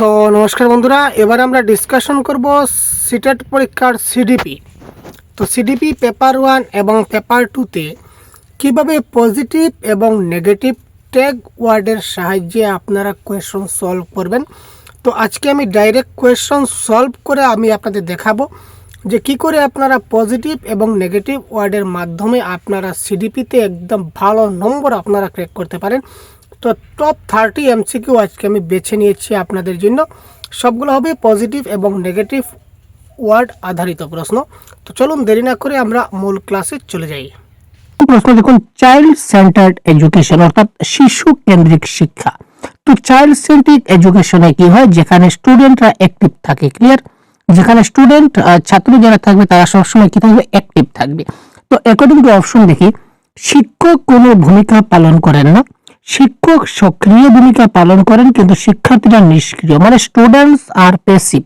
তো নমস্কার বন্ধুরা, এবার আমরা ডিসকাশন করব সিটেট পরীক্ষার সিডিপি। তো সিডিপি পেপার 1 এবং পেপার 2তে কীভাবে পজিটিভ এবং নেগেটিভ ট্যাগ ওয়ার্ডের সাহায্যে আপনারা কোয়েশ্চন সলভ করবেন। তো আজকে আমি ডাইরেক্ট কোয়েশ্চন সলভ করে আমি আপনাদের দেখাবো যে কি করে আপনারা পজিটিভ এবং নেগেটিভ ওয়ার্ডের মাধ্যমে আপনারা সিডিপিতে একদম ভালো নম্বর আপনারা ক্র্যাক করতে পারেন। তো টপ 30 এমসিকিউ আজকে আমি বেছে নিয়েছি আপনাদের জন্য। সবগুলো হবে পজিটিভ এবং নেগেটিভ ওয়ার্ড আধারিত প্রশ্ন। তো চলুন দেরি না করে আমরা মূল ক্লাসে চলে যাই। প্রশ্ন দেখুন, চাইল্ড সেন্টার্ড এডুকেশন অর্থাৎ শিশু কেন্দ্রিক শিক্ষা। তো চাইল্ড সেন্ট্রিক এডুকেশনে কি হয়, যেখানে স্টুডেন্টরা অ্যাক্টিভ থাকে, ক্লিয়ার, যেখানে স্টুডেন্ট ছাত্র যারা থাকবে তারা সবসময় কি থাকবে, অ্যাক্টিভ থাকবে। তো অ্যাকর্ডিং টু অপশন দেখি, শিক্ষক কোনো ভূমিকা পালন করেন না, শিক্ষক সক্রিয় ভূমিকা পালন করেন কিন্তু শিক্ষার্থীরা নিষ্ক্রিয়, মানে স্টুডেন্টস আর প্যাসিভ।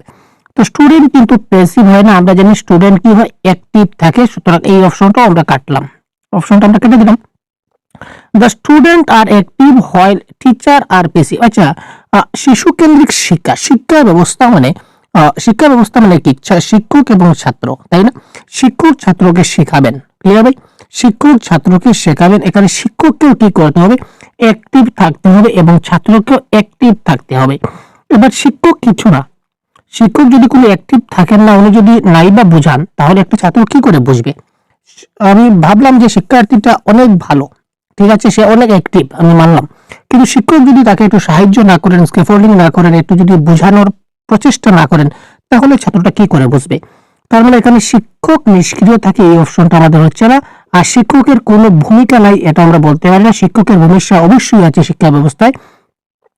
তো স্টুডেন্ট কিন্তু প্যাসিভ হয় না, আমরা জানি স্টুডেন্ট কি হয়, অ্যাক্টিভ থাকে। সুতরাং এই অপশনটা আমরা কাটলাম, অপশনটা আমরা কেটে দিলাম। দ্য স্টুডেন্ট আর অ্যাক্টিভ হয়, টিচার আর প্যাসিভ। আচ্ছা, শিশু কেন্দ্রিক শিক্ষা, শিক্ষা ব্যবস্থা মানে কি, শিক্ষক এবং ছাত্র, তাই না? শিক্ষক ছাত্রকে শেখাবেন, ক্লিয়ার ভাই? শিক্ষক ছাত্রকে শেখাবেন। এখানে শিক্ষককেও কি করতে হবে, অ্যাক্টিভ থাকতে হবে এবং ছাত্রকেও অ্যাক্টিভ থাকতে হবে। এবার শিক্ষক কিছু না, শিক্ষক যদি কোনো অ্যাক্টিভ থাকেন না, উনি যদি নাই বা বোঝান, তাহলে একটা ছাত্র কি করে বুঝবে? আমি ভাবলাম যে শিক্ষার্থীটা অনেক ভালো, ঠিক আছে, সে অনেক অ্যাক্টিভ, আমি মানলাম, কিন্তু শিক্ষক যদি তাকে একটু সাহায্য না করেন, স্ক্যাফোল্ডিং না করেন, একটু যদি বোঝানোর প্রচেষ্টা না করেন, তাহলে ছাত্রটা কি করে বুঝবে? তার মানে এখানে শিক্ষক নিষ্ক্রিয় থাকে, এই অপশনটা আমাদের হচ্ছে না। আর শিক্ষকের কোনো ভূমিকা নাই, এটা আমরা বলতে পারি না। শিক্ষকের ভূমিকা অবশ্যই আছে শিক্ষা ব্যবস্থায়।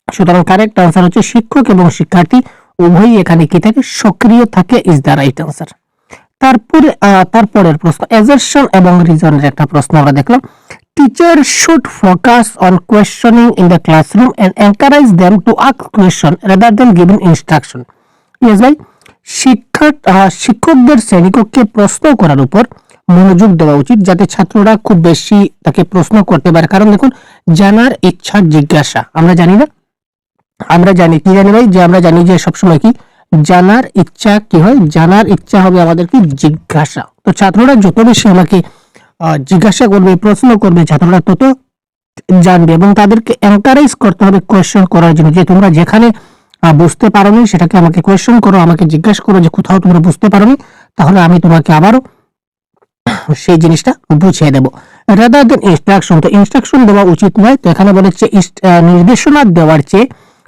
সুতরাং কারেক্ট আনসার হচ্ছে শিক্ষক এবং শিক্ষার্থী উভয়ই এখানে কি থাকে, সক্রিয় থাকে, ইজ দ্য রাইট আনসার। তারপরের প্রশ্ন, অ্যাজারশন এবং রিজনের একটা প্রশ্ন আমরা দেখলাম। Teacher should focus on questioning in the classroom and encourage them to ask question rather than giving instruction. Yes ভাই, শিক্ষকদের শ্রেণীকক্ষে প্রশ্ন করার উপর মনোযোগ দেওয়া উচিত, যাতে ছাত্ররা খুব বেশি তাকে প্রশ্ন করতে পারে। কারণ দেখুন, জানার ইচ্ছা জিজ্ঞাসা, আমরা জানি না, আমরা জানি কি জানি ভাই, যে আমরা জানি যে সবসময় কি জানার ইচ্ছা কি হয়, জানার ইচ্ছা হবে আমাদের কি, জিজ্ঞাসা। তো ছাত্ররা যত বেশি আমাকে জিজ্ঞাসা করবে, প্রশ্ন করবে, ছাত্ররা তত জানবে এবং তাদেরকে এনকারেজ করতে হবে কোয়েশ্চন করার জন্য, যে তোমরা যেখানে বুঝতে পারোনি সেটাকে আমাকে কোয়েশ্চন করো, আমাকে জিজ্ঞাসা করো যে কোথাও তোমরা বুঝতে পারোনি, তাহলে আমি তোমাকে আবারও সেই জিনিসটা বুঝিয়ে দেবো। রাদার দেন ইনস্ট্রাকশন, তো ইনস্ট্রাকশন দেওয়া উচিত নয়। তো এখানে বলেছে নির্দেশনা দেওয়ার চেয়ে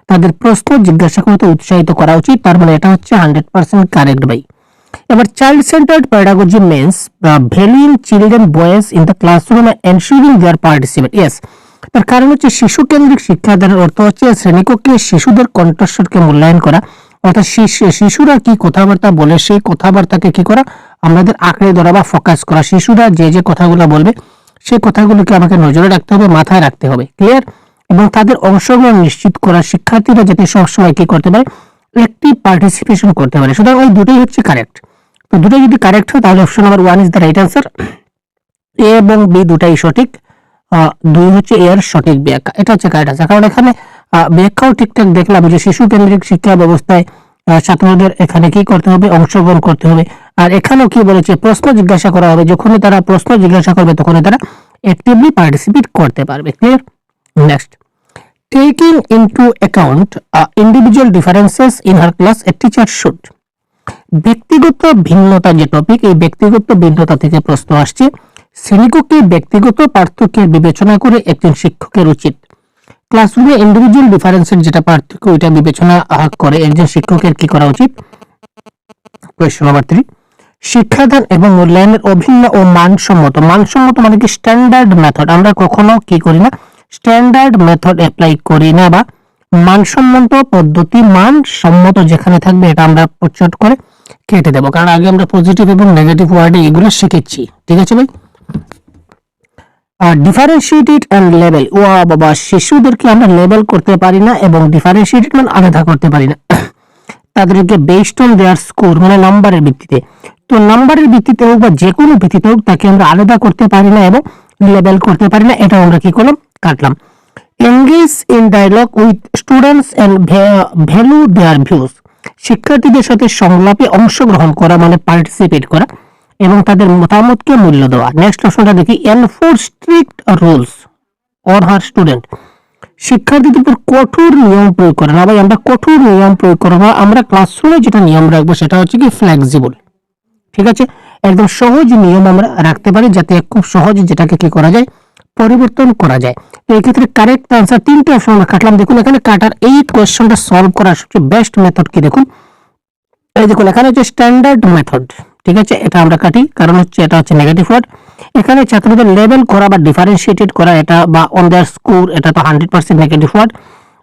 তাদের প্রশ্ন জিজ্ঞাসা করতে উৎসাহিত করা উচিত। তার মানে এটা হচ্ছে 100% কারেক্ট ভাই। এবার child centred pedagogy means valuing children voice in the classroom and ensuring their participate. Yes, তার কারণ হচ্ছে শিশু কেন্দ্রিক শিক্ষাদানের অর্থ হচ্ছে শ্রেণীকক্ষে শিশুদের কণ্ঠস্বরকে মূল্যায়ন করা, অর্থাৎ শিশুরা কি কথাবার্তা বলে সেই কথাবার্তাকে কি করা, আমাদের আঁকড়ে ধরা বা ফোকাস করা। শিশুরা যে যে কথাগুলো বলবে সেই কথাগুলোকে আমাকে নজরে রাখতে হবে, মাথায় রাখতে হবে, ক্লিয়ার, এবং তাদের অংশগ্রহণ নিশ্চিত করা, শিক্ষার্থীরা যাতে সবসময় কি করতে পারে, অ্যাক্টিভ পার্টিসিপেশন করতে পারে। সুতরাং এই দুটোই হচ্ছে কারেক্ট। তো দুটোই যদি কারেক্ট হয় তাহলে option number 1 is the right answer. A এবং বি দুটাই সঠিক, 2 হচ্ছে এর সঠিক ব্যাখ্যা, এটা হচ্ছে কারেক্ট আনসার। কারণ এখানে ব্যাখ্যাও ঠিকঠাক দেখলাম যে শিশু কেন্দ্রিক শিক্ষা ব্যবস্থায় ছাত্রদের এখানে কি করতে হবে, অংশগ্রহণ করতে হবে। আর এখানেও কি বলেছে, প্রশ্ন জিজ্ঞাসা করা হবে, যখনই তারা প্রশ্ন জিজ্ঞাসা করবে তখনই তারা অ্যাক্টিভলি পার্টিসিপেট করতে পারবে, clear. Next, taking into account individual differences in her class a teacher should। ব্যক্তিগত ভিন্নতা যে টপিক, এই ব্যক্তিগত ভিন্নতা থেকে প্রশ্ন আসছে। শ্রেণীকক্ষে ব্যক্তিগত পার্থক্যের বিবেচনা করে একজন শিক্ষকের উচিত, ক্লাসরুমে ইন্ডিভিজুয়াল ডিফারেন্সের যেটা পার্থক্য ওইটা বিবেচনা করে একজন শিক্ষকের কি করা উচিত। কোয়েশ্চন নাম্বার 3, শিক্ষাদান এবং মূল্যায়নের অভিন্ন ও মানসম্মত, মানসম্মত মানে কি, স্ট্যান্ডার্ড মেথড। আমরা কখনো কি করি না, স্ট্যান্ডার্ড মেথড অ্যাপ্লাই করি না, বা মানসম্মত পদ্ধতি, মানসম্মত যেখানে থাকবে এটা আমরা চট করে কেটে দেবো, কারণ আগে আমরা পজিটিভ এবং নেগেটিভ ওয়ার্ডে এগুলো শিখেছি, ঠিক আছে ভাই। ডিফারেন্সিয়েটেড এন্ড লেভেল, ও বাবা, শিশুদেরকে আমরা লেবেল করতে পারি না এবং ডিফারেন্সিয়েটেড মানে আলাদা করতে পারি না, তাদেরকে বেসড অন দেয়ার স্কোর মানে নাম্বারের ভিত্তিতে। তো নাম্বারের ভিত্তিতে হোক বা যে কোনো ভিত্তিতে হোক তাকে আমরা আলাদা করতে পারি না এবং লেবেল করতে পারি না, এটা আমরা কি করলাম, কাটলাম। Engage in dialogue with students and value their views, শিক্ষার্থীদের সাথে সংলাপে অংশগ্রহণ করা মানে পার্টিসিপেট করা এবং তাদের মতামতকে মূল্য দেওয়া। নেক্সট অপশনটা দেখি, enforce strict rules on her student, শিক্ষার্থীদের উপর কঠোর নিয়ম প্রয়োগ করা। না ভাই আমরা কঠোর নিয়ম প্রয়োগ করবো না, আমরা ক্লাসরুমে যেটা নিয়ম রাখবো সেটা হচ্ছে কি ফ্লেক্সিবল, ঠিক আছে, একদম সহজ নিয়ম আমরা রাখতে পারি যাতে খুব সহজে যেটাকে কি করা যায়, পরিবর্তন করা যায়। তো এই ক্ষেত্রে কারেক্ট আনসার তিনটে অপশন আমরা কাটলাম। দেখুন এখানে কাটার এই কোয়েশ্চনটা সলভ করার সবচেয়ে বেস্ট মেথড কি দেখুন, এই দেখুন এখানে হচ্ছে স্ট্যান্ডার্ড মেথড, ঠিক আছে, এটা আমরা কাটি কারণ হচ্ছে এটা হচ্ছে নেগেটিভ ওয়ার্ড। এখানে ছাত্রদের লেভেল করা বা ডিফারেন্সিয়েটেড করা এটা বা অন দেয়ার স্কোর এটা তো 100% নেগেটিভ ওয়ার্ড।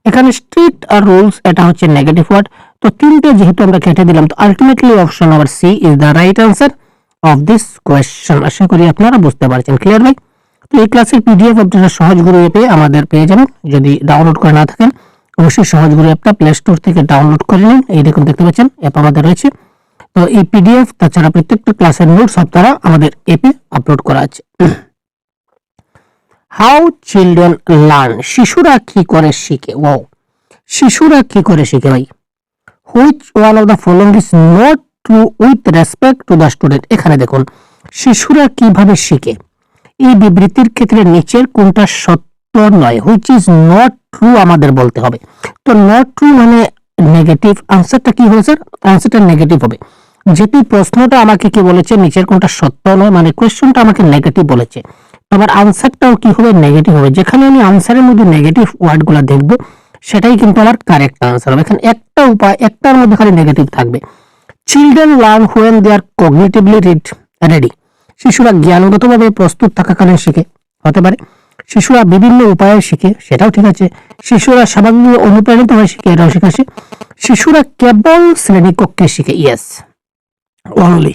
এখানে স্ট্রিক্ট রুলস এটা হচ্ছে নেগেটিভ ওয়ার্ড। তো তিনটে যেহেতু আমরা কেটে দিলাম, তো ultimately option number C is the right answer of this question. আশা করি আপনারা বুঝতে পারছেন। ক্লিয়ার ভাই? তো এই ক্লাসের পিডিএফ আপনারা সহজ গুরু অ্যাপে আমাদের পেয়ে যাবেন। যদি ডাউনলোড করে না থাকেন অবশ্যই সহজ গুরু অ্যাপটা প্লে স্টোর থেকে ডাউনলোড করে নিন। এই দেখুন দেখতে পাচ্ছেন অ্যাপ আমাদের রয়েছে। তো এই পিডিএফ তাছাড়া প্রত্যেকটা ক্লাসের নোটস আপনারা আমাদের অ্যাপে আপলোড করা আছে। হাউ চিলড্রেন লার্ন, শিশুরা কি করে শিখে? ওয়াও, শিশুরা কি করে শিখে ভাই? Which one of the following is not true with respect to the student, এখানে দেখুন শিশুরা কিভাবে শিখে, এই বিবৃতির ক্ষেত্রে নিচের কোনটা সত্য নয়, হুইচ ইজ নট ট্রু আমাদের বলতে হবে। তো নট ট্রু মানে নেগেটিভ, আনসারটা কি হবে স্যার? আনসারটা নেগেটিভ হবে। যেহেতু প্রশ্নটা আমাকে কি বলেছে নিচের কোনটা সত্য নয়, মানে কোয়েশ্চনটা আমাকে নেগেটিভ বলেছে, আমার আনসারটাও কি হবে? নেগেটিভ হবে। যেখানে আমি আনসারের মধ্যে নেগেটিভ ওয়ার্ডগুলো দেখব সেটাই কিন্তু আমার কারেক্ট আনসার হবে। এখানে একটা উপায়, একটার মধ্যে খালি নেগেটিভ থাকবে। Children learn when they are cognitively ready, শিশুরা জ্ঞানগতভাবে প্রস্তুত থাকাকালীন শিখে, হতে পারে। শিশুরা বিভিন্ন উপায়ে শিখে, সেটাও ঠিক আছে। শিশুরা স্বাভাবিক অনুপ্রাণিত হয়ে শিখে, এটাও ঠিক আছে। শিশুরা কেবল শ্রেণীকক্ষে শিখে, ইয়েস অনলি।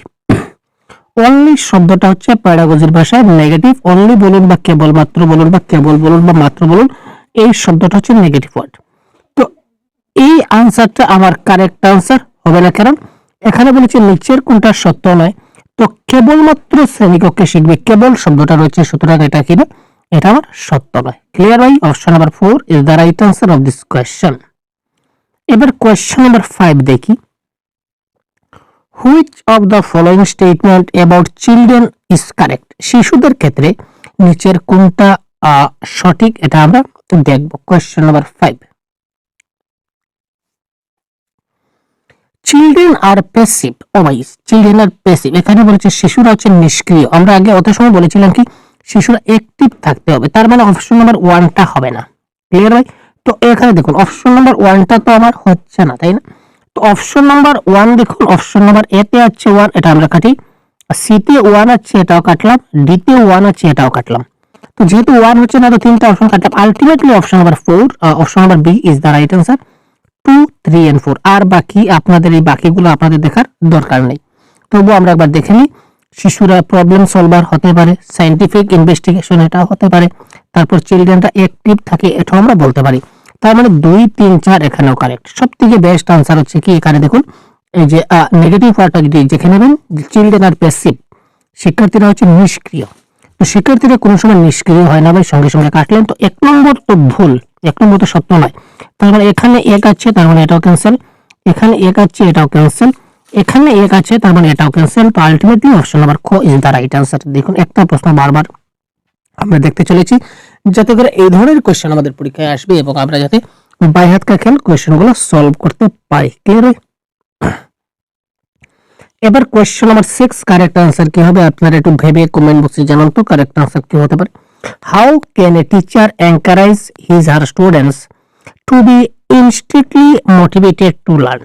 অনলি শব্দটা হচ্ছে প্যাডাগজির ভাষায় নেগেটিভ। অনলি বলুন বা কেবল মাত্র বলুন বা কেবল বলুন বা মাত্র বলুন, এই শব্দটা হচ্ছে নেগেটিভ ওয়ার্ড। তো এই আনসারটা আমার কারেক্ট আনসার হবে না, কারণ এখানে বলেছে নিচের কোনটা সত্য নয়, তো কেবলমাত্র শ্রেণীকক্ষে শিখবে, কেবল শব্দটা রয়েছে, সুতরাং এটা কি না, এটা আমার সত্য নয়। ক্লিয়ার ভাই? Option number 4 is the right answer of this question. এবার কোয়েশ্চন নাম্বার 5 দেখি, which of the following statement about children is correct, শিশুদের ক্ষেত্রে নিচের কোনটা সঠিক, এটা আমরা দেখব। Question number 5, children are passive. ও ভাই, চিলড্রেন আর প্যাসিভ, এখানে বলেছে শিশুরা হচ্ছে নিষ্ক্রিয়। আমরা আগে অত সময় বলেছিলাম কি শিশুরা অ্যাক্টিভ থাকতে হবে, তার মানে অপশন নাম্বার 1টা হবে না। ক্লিয়ার ভাই? তো এখানে দেখুন অপশন নাম্বার 1টা তো আমার হচ্ছে না, তাই না? তো অপশন নাম্বার 1 দেখুন, অপশন নাম্বার এ তে আছে 1, এটা আমরা কাটি। সি তে 1 আছে, এটাও কাটলাম। ডি তে 1 আছে, এটাও কাটলাম। তো যেহেতু 1 হচ্ছে না, তো তিনটা অপশন কাটলাম। Ultimately option number 4, option number B is the right answer. 2, 3 and 4, আর বাকি আপনাদের এই বাকিগুলো আপনাদের দেখার দরকার নেই। তবু আমরা একবার দেখে নিই। শিশুরা প্রবলেম সলভার হতে পারে, সায়েন্টিফিক ইনভেস্টিগেশন এটা হতে পারে, তারপর চিলড্রেনরা অ্যাক্টিভ থাকে, এটাও আমরা বলতে পারি। তার মানে 2, 3, 4 এখানেও কারেক্ট। সব থেকে বেস্ট আনসার হচ্ছে কি, এখানে দেখুন এই যে নেগেটিভ ওয়ার্ডটা যদি যেখানে নেবেন, চিলড্রেন আর প্যাসিভ, শিক্ষার্থীরা হচ্ছে নিষ্ক্রিয়। তো শিক্ষার্থীরা কোনো সময় নিষ্ক্রিয় হয় না ভাই, সঙ্গে সঙ্গে কাটলেন। তো 1 নম্বর তো ভুল, 1 নম্বর তো সত্য নয়। তার মানে এখানে 1 আছে, তার মানে এটাও ক্যান্সেল। এখানে 1 আছে, এটাও ক্যান্সেল। এখানে 1 আছে, তার মানে এটাও ক্যান্সেল। তো আলটিমেটলি অপশন নাম্বার খ ইজ দ্য রাইট আনসার। দেখুন একটা প্রশ্ন বারবার আমরা দেখতে চলেছি যাতে করে এই ধরনের কোশ্চেন আমাদের পরীক্ষায় আসবে এবং আমরা যাতে বাই হাত কা খেল কোশ্চেনগুলো সলভ করতে পারি। ক্লিয়ার হয়? এবার কোশ্চেন নাম্বার 6, কারেক্ট আনসার কি হবে আপনারা একটু ভেবে কমেন্ট বক্সে জানান তো কারেক্ট আনসার কি হতে পারে। How can a teacher encourage his her students to be instantly motivated to learn?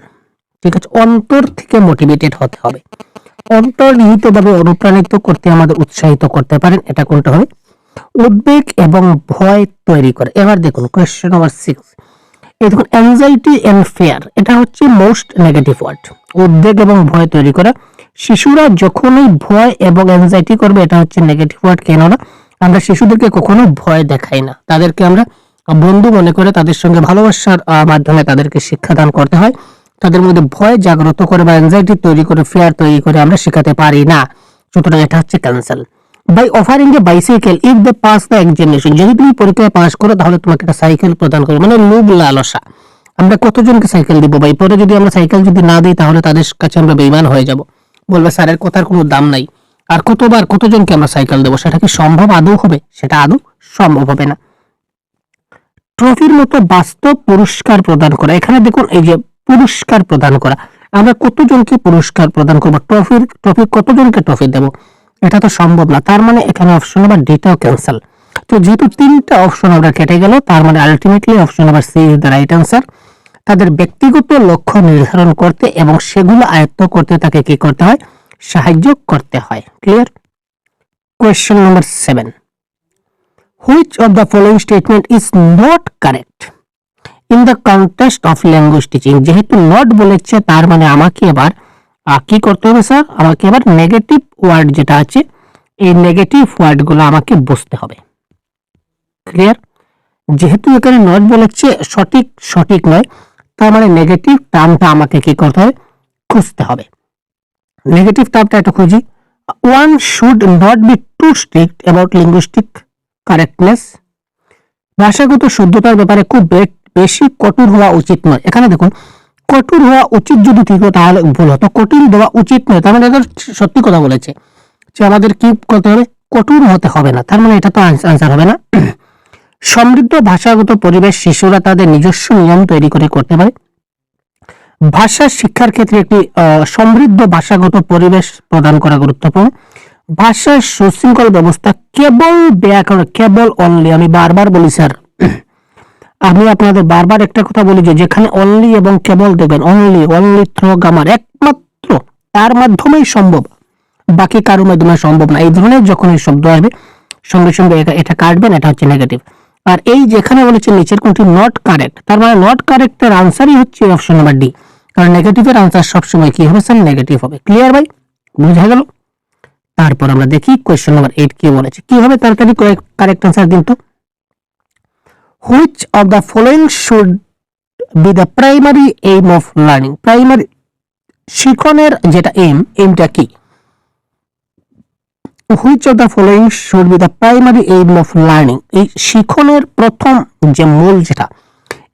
ঠিক আছে, অন্তর থেকে মোটিভেটেড হতে হবে। অন্তর্নিহিতভাবে অনুপ্রাণিত করতে আমাদের উৎসাহিত করতে পারেন, এটা কোনটা হবে? উদ্বেগ এবং ভয় তৈরি করে। এবার দেখুন কোশ্চেন নাম্বার 6, এই দেখুন অ্যাংজাইটি এন্ড ফিয়ার, এটা হচ্ছে মোস্ট নেগেটিভ ওয়ার্ড। উদ্বেগ এবং ভয় তৈরি করা, শিশুরা যখনই ভয় এবং অ্যাংজাইটি করবে এটা হচ্ছে নেগেটিভ ওয়ার্ড। কেননা আমরা শিশুদেরকে কখনো ভয় দেখাই না, তাদেরকে আমরা বন্ধু মনে করে তাদের সঙ্গে ভালোবাসার মাধ্যমে তাদেরকে শিক্ষাদান করতে হয়। তাদের মধ্যে ভয় জাগ্রত করে বা অ্যাংজাইটি তৈরি করে, ফিয়ার তৈরি করে আমরা শেখাতে পারি না, সুতরাং এটা হচ্ছে cancel. By offering a bicycle if they pass the examination, যদি তুমি পরীক্ষায় পাস করো তাহলে তোমাকে একটা সাইকেল প্রদান করবে, মানে লোভ লালসা। আমরা কতজনকে সাইকেল দিব ভাই? পরে যদি আমরা সাইকেল যদি না দিই তাহলে তাদের কাছে আমরা বেঈমান হয়ে যাব, বলবে স্যারের কথার কোনো দাম নাই। আর কতজনকে আমরা সাইকেল দেবো? সেটা কি সম্ভব আদৌ হবে? সেটা আদৌ সম্ভব হবে না। ট্রফির মতো বাস্তব পুরস্কার প্রদান করা, এখানে দেখুন এই যে পুরস্কার প্রদান করা, আমরা কতজনকে পুরস্কার প্রদান করবো? ট্রফি কতজনকে ট্রফি দেবো? এটা তো সম্ভব না। তার মানে এখানে অপশন নাম্বার ডিটাও ক্যান্সেল। তো যেহেতু তিনটা অপশন আমরা কেটে গেল, তার মানে ultimately option number C is the right answer. তাদের ব্যক্তিগত লক্ষ্য নির্ধারণ করতে এবং সেগুলো আয়ত্ত করতে তাকে কি করতে হয়? সাহায্য করতে হয়। Clear? Question number 7, which of the following statement is not correct in the context of language teaching? যেহেতু নট বলেছে তার মানে আমাকে এবার কি করতে হবে স্যার? আমাকে এবার নেগেটিভ ওয়ার্ড যেটা আছে এই নেগেটিভ ওয়ার্ডগুলো আমাকে বুঝতে হবে। ক্লিয়ার? যেহেতু এখানে নট বলেছে সঠিক নয়, তার মানে নেগেটিভ টার্মটা আমাকে কি করতে হবে? খুঁজতে হবে। নেগেটিভ টার্মটা একটু খুঁজি। One should not be too strict about linguistic correctness, ভাষাগত শুদ্ধতার ব্যাপারে খুব বেশি কঠোর হওয়া উচিত নয়। এখানে দেখুন কঠোর হওয়া উচিত যদি ঠিক হয় তাহলে ভুল হতো, কঠিন দেওয়া উচিত নয়, তার মানে সত্যি কথা বলেছে যে আমাদের কি করতে হবে? কঠোর হতে হবে না, তার মানে এটা তো আনসার হবে না। সমৃদ্ধ ভাষাগত পরিবেশ শিশুরা তাদের নিজস্ব নিয়ম তৈরি করে করতে পারে। ভাষা শিক্ষার ক্ষেত্রে একটি সমৃদ্ধ ভাষাগত পরিবেশ প্রদান করা গুরুত্বপূর্ণ। ভাষার সুশৃঙ্খল ব্যবস্থা কেবল ব্যাকরণ, কেবল অনলি, আমি বারবার বলি স্যার, আমি আপনাদের বারবার একটা কথা বলি যে যেখানে অনলি এবং কেবল দেখবেন, অনলি থ্রো গ্রামার একমাত্র তার মাধ্যমেই সম্ভব, বাকি কারো মাধ্যমে সম্ভব না। এই ধরনের যখন এই শব্দ আসবে সঙ্গে সঙ্গে এটা কাটবেন, এটা হচ্ছে নেগেটিভ। আর এই যেখানে বলেছে নিচের কোনটি নট কারেক্ট, তার মানে নট কারেক্টের আনসারই হচ্ছে অপশন নাম্বার ডি, কারণ নেগেটিভের আনসার সবসময় কি হবে স্যার? নেগেটিভ হবে। ক্লিয়ার ভাই? বুঝা গেল? তারপর আমরা দেখি কোয়েশ্চেন নাম্বার 8 কি বলেছে। কি হবে তাড়াতাড়ি কারেক্ট আনসার কিন্তু, which of the following should be the primary aim of learning? Primary শিক্ষণের যেটা এইমটা কি? which of the following should be the primary aim of learning? এই শিক্ষণের প্রথম যে মূল যেটা,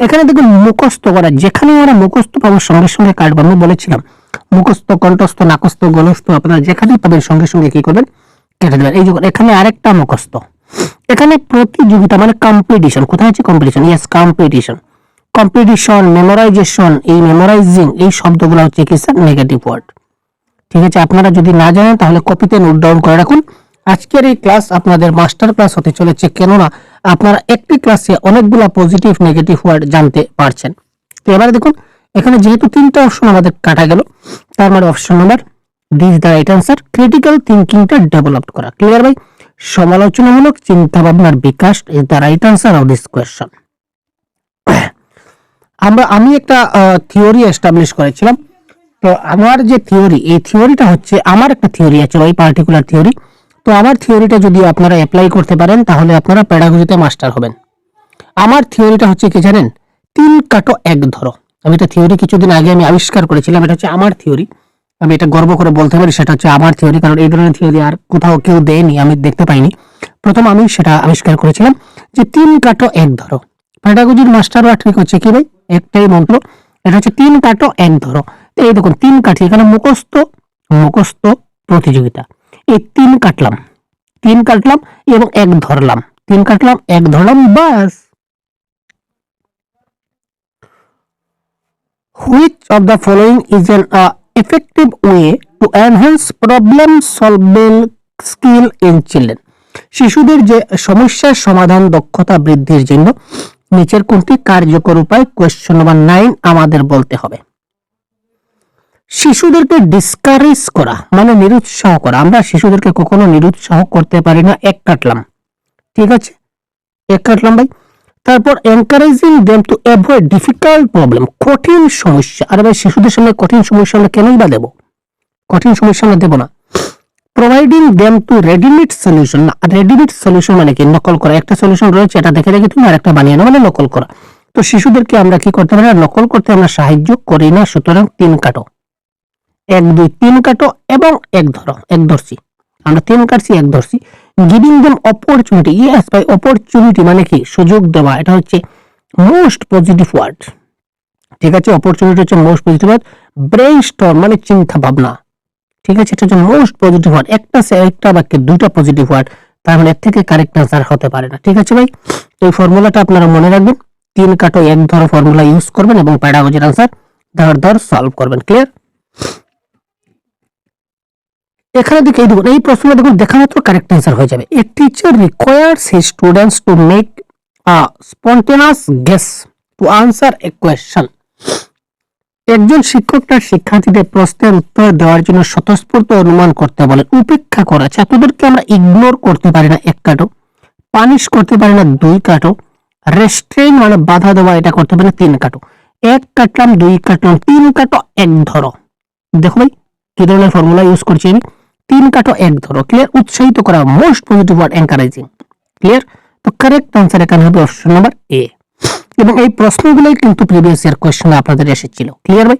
এখানে দেখুন মুখস্থ করা, যেখানে আমরা মুখস্থ পাবো সঙ্গে সঙ্গে কাটবো। আমি বলেছিলাম মুখস্থ, কণ্ঠস্থ, নাকস্থ, গলস্থ আপনারা যেখানেই পাবেন সঙ্গে সঙ্গে কি করবেন? কেটে দেবেন। এই যে এখানে আরেকটা মুখস্থ, এখানে প্রতিযোগিতা মানে কম্পিটিশন, কোথায় আছে কম্পিটিশন? ইয়েস কম্পিটিশন, মেমোরাইজেশন, এই মেমোরাইজিং এই শব্দগুলো হচ্ছে কি স্যার? Negative word. ঠিক আছে, আপনারা যদি না জানেন তাহলে কপিতে নোট ডাউন করে রাখুন। আজকের এই ক্লাস আপনাদের মাস্টার ক্লাস হতে চলেছে, কেননা আপনারা একটি ক্লাসে অনেকগুলা পজিটিভ নেগেটিভ ওয়ার্ড জানতে পারছেন। তো এবারে দেখুন এখানে যেহেতু তিনটা অপশন আমাদের কাটা গেল, তার মানে option number D is the right answer. Critical থিঙ্কিংটা ডেভেলপ করা। ক্লিয়ার ভাই? সমালোচনামূলক চিন্তা ভাবনার বিকাশ is the right answer of this question. আমি একটা থিওরি এস্টাবলিশ করেছিলাম। তো আমার যে থিওরি, এই থিওরিটা হচ্ছে আমার একটা থিওরি আছে, ওই পার্টিকুলার থিওরি। তো আমার থিওরিটা যদি আপনারা অ্যাপ্লাই করতে পারেন তাহলে আপনারা প্যাডাগজিতে মাস্টার হবেন। আমার থিওরিটা হচ্ছে কি জানেন? 3 কাটো 1 ধরো। আমি এটা থিওরি কিছুদিন আগে আমি আবিষ্কার করেছিলাম, এটা হচ্ছে আমার থিওরি। আমি এটা গর্ব করে বলতে পারি সেটা হচ্ছে আমার থিওরি, কারণ এই ধরনের থিওরি আর কোথাও কেউ দেয়নি, আমি দেখতে পাইনি। প্রথম আমি সেটা আবিষ্কার করেছিলাম যে 3 কাটো 1 ধরো। প্যাডাগজির মাস্টাররা ঠিক হচ্ছে কি ভাই? একটাই মন্ত্র, এটা হচ্ছে 3 কাটো 1 ধরো। এই দেখুন 3 কাঠি, এখানে মুখস্থ প্রতিযোগিতা, এই 3 কাটলাম এবং 1 ধরলাম, 3 কাটলাম 1 ধরলাম, বাস। Which of the following is an effective way to enhance problem solving skill in children? শিশুদের যে সমস্যার সমাধান দক্ষতা বৃদ্ধির জন্য নিচের কোনটি কার্যকর উপায়? কোয়েশ্চন নাম্বার 9 আমাদের বলতে হবে। শিশুদেরকে ডিসকারেজ করা মানে নিরুৎসাহ করা। আমরা শিশুদেরকে কখনো নিরুৎসাহ করতে পারি না। 1 কাটলাম, ঠিক আছে, 1 কাটলাম ভাই। তারপর encouraging them to avoid difficult problem, কঠিন সমস্যা। আর ভাই শিশুদের সামনে কঠিন সমস্যা আমরা কেনই বা দেব? কঠিন সমস্যা আমরা দেব না। Providing them to readymade solution, না রেডিমেড সলিউশন মানে কি? নকল করা। একটা সলিউশন রয়েছে, এটা দেখে রেখে তুমি আরেকটা বানিয়ে নাও, মানে নকল করা। তো শিশুদেরকে আমরা কি করতে পারি না? নকল করতে আমরা সাহায্য করি না। সুতরাং 3 কাটো, 1 2 3 কাটো এবং 1 ধরো। 1 ধরছি আমরা, 3 কাটছি 1 ধরছি। গিভিং দেম অপরচুনিটি, ইয়েস ভাই, অপরচুনিটি মানে কি, সুযোগ দেওয়া, এটা হচ্ছে মোস্ট পজিটিভ ওয়ার্ড। ঠিক আছে, অপরচুনিটি হচ্ছে মোস্ট পজিটিভ ওয়ার্ড। ব্রেইনস্টর্ম মানে চিন্তা ভাবনা। ঠিক আছে, এটা হচ্ছে মোস্ট পজিটিভ ওয়ার্ড। একটা বাক্যে দুইটা পজিটিভ ওয়ার্ড, তার মানে এর থেকে কারেক্ট আনসার হতে পারে না। ঠিক আছে ভাই, এই ফর্মুলাটা আপনারা মনে রাখবেন, 3 কাটো 1 ধরো ফর্মুলা ইউজ করবেন এবং প্যাডাগজির আনসার ধর সলভ করবেন। ক্লিয়ার? এখানে দেখে এই দেখুন, এই প্রশ্নটা দেখুন, দেখা মাত্র কারেক্ট আনসার হয়ে যাবে। A teacher requires his students to make a spontaneous guess to answer a question. একজন শিক্ষক তার শিক্ষার্থীদের প্রশ্নের উত্তর দেওয়ার জন্য স্বতঃস্ফূর্ত অনুমান করতে বলেন। উপেক্ষা করা, ছাত্রদেরকে আমরা ইগনোর করতে পারি না 1 কাটো, পানিশ করতে পারি না 2 কাটো, রেস্ট্রেইন মানে বাধা দেওয়া, এটা করতে পারি না 3 কাটো। 1 কাটলাম, 2 কাটলাম, 3 কাটো 1 ধরো। দেখো ভাই কি ধরনের ফর্মুলা ইউজ করছি আমি, 3 কাটো 1 ধরো। ক্লিয়ার? উৎসাহিত করা, most positive word encouraging. Clear? তো কারেক্ট আনসার এখানে হবে অপশন নাম্বার এ। এবং এই প্রশ্নগুলোই কিন্তু প্রিভিয়াস ইয়ার কোশ্চেনে আপনাদের এসেছিল। ক্লিয়ার ভাই?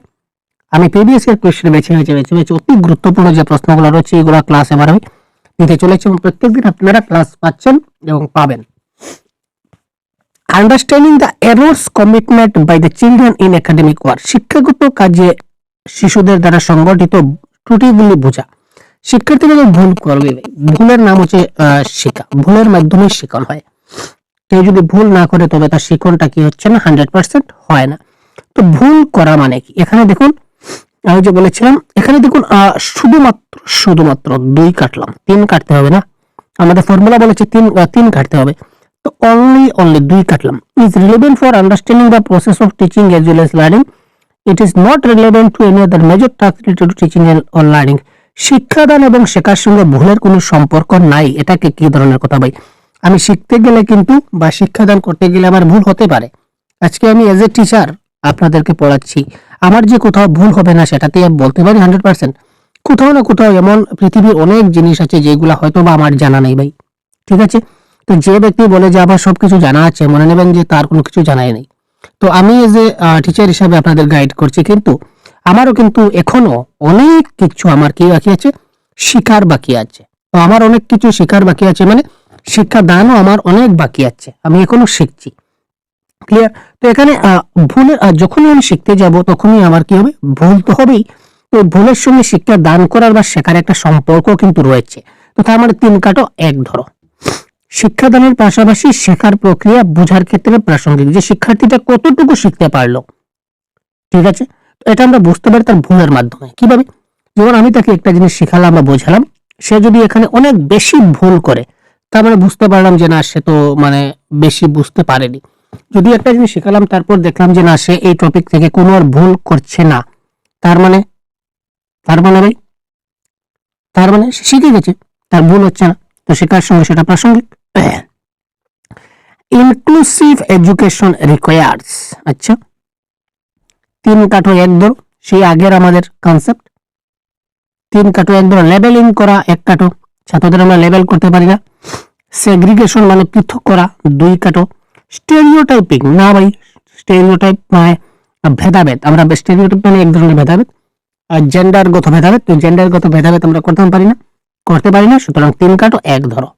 আমি প্রিভিয়াস ইয়ার কোশ্চেনে বেছে অতি গুরুত্বপূর্ণ যে প্রশ্নগুলো রয়েছে এগুলো ক্লাস এবার আমি নিতে চলেছি এবং প্রত্যেকদিন আপনারা ক্লাস পাচ্ছেন এবং পাবেন। Understanding the errors commitment by the children in academic work, শিক্ষাগত কাজে শিশুদের দ্বারা সংগঠিত ত্রুটিগুলি বোঝা। শিক্ষার্থীরা ভুল করবে, ভুলের নাম হচ্ছে শেখা, ভুলের মাধ্যমে শেখানো হয়। কেউ যদি ভুল না করে তবে তার শিক্ষণটা কি হচ্ছে না, 100% হয় না। তো ভুল করা মানে কি, এখানে দেখুন আমি যে বলেছিলাম, এখানে দেখুন শুধুমাত্র 2 কাটলাম, 3 কাটতে হবে না, আমাদের ফর্মুলা বলেছে 3 কাটতে হবে। তো অনলি 2 কাটলাম। Is relevant for understanding the process of teaching as well as learning, it is not relevant to any other major task related to teaching or learning. শিক্ষাদান এবং শেখার সঙ্গে ভুলের কোনো সম্পর্ক নাই, এটাকে কি ধরনের কথা ভাই? আমি শিখতে গেলে কিন্তু বা শিক্ষাদান করতে গেলে আমার ভুল হতে পারে। আজকে আমি এজ এ টিচার আপনাদেরকে পড়াচ্ছি, আমার যে কোথাও ভুল হবে না সেটাতে আমি বলতে পারি 100%। কোথাও না কোথাও এমন পৃথিবীর অনেক জিনিস আছে যেগুলো হয়তো বা আমার জানা নেই ভাই। ঠিক আছে, তো যে ব্যক্তি বলে যে আমার সবকিছু জানা আছে, মনে নেবেন যে তার কোনো কিছু জানাই নেই। তো আমি এজ এ টিচার হিসাবে আপনাদের গাইড করছি, কিন্তু আমারও কিন্তু এখনো অনেক কিছু আমার কি বাকি আছে, শিকার বাকি আছে। তো আমার অনেক কিছু শিকার বাকি আছে, মানে শিক্ষাদানও আমার অনেক বাকি আছে, আমি এখনো শিখছি। ক্লিয়ার? তো এখানে যখনই আমি শিখতে যাব তখনই আমার কি হবে, ভুল তো হবেই। তো ভুলের সঙ্গে শিক্ষা দান করার বা শেখার একটা সম্পর্ক কিন্তু রয়েছে। তো তার মানে 3 কাটো 1 ধরো। শিক্ষাদানের পাশাপাশি শেখার প্রক্রিয়া বোঝার ক্ষেত্রে প্রাসঙ্গিক, যে শিক্ষার্থীটা কতটুকু শিখতে পারলো। ঠিক আছে, তো এটা আমরা বুঝতে পারি তার ভুলের মাধ্যমে। কিভাবে? যেমন আমি তাকে একটা জিনিস শেখালাম বা বোঝালাম, সে যদি এখানে অনেক বেশি ভুল করে, তার মানে বুঝতে পারলাম যে না, সে তো মানে বেশি বুঝতে পারেনি। যদি একটা জিনিস শেখালাম তারপর দেখলাম যে না, সে এই টপিক থেকে কোনো আর ভুল করছে না, তার মানে ভাই, তার মানে সে শিখে গেছে, তার ভুল হচ্ছে না। তো শেখার সঙ্গে সেটা প্রাসঙ্গিক। ইনক্লুসিভ এডুকেশন রিকোয়ার্স, আচ্ছা 3 কাটো 1 ধরো, সেই আগের আমাদের কনসেপ্ট। 3 কাটো 1 ধরো। লেবেলিং করা 1 কাটো, ছাত্রদের আমরা লেবেল করতে পারি না। সেগ্রিগেশন মানে পৃথক করা 2 কাটো। স্টেরিওটাইপিং, না ভাই, স্টেরিওটাইপ মানে ভেদাভেদ, আমরা স্টেরিওটাইপ মানে এক ধরনের ভেদাভেদ। আর জেন্ডারগত ভেদাভেদ, তো জেন্ডারগত ভেদাভেদ আমরা করতে পারি না, সুতরাং 3 কাটো 1 ধরো।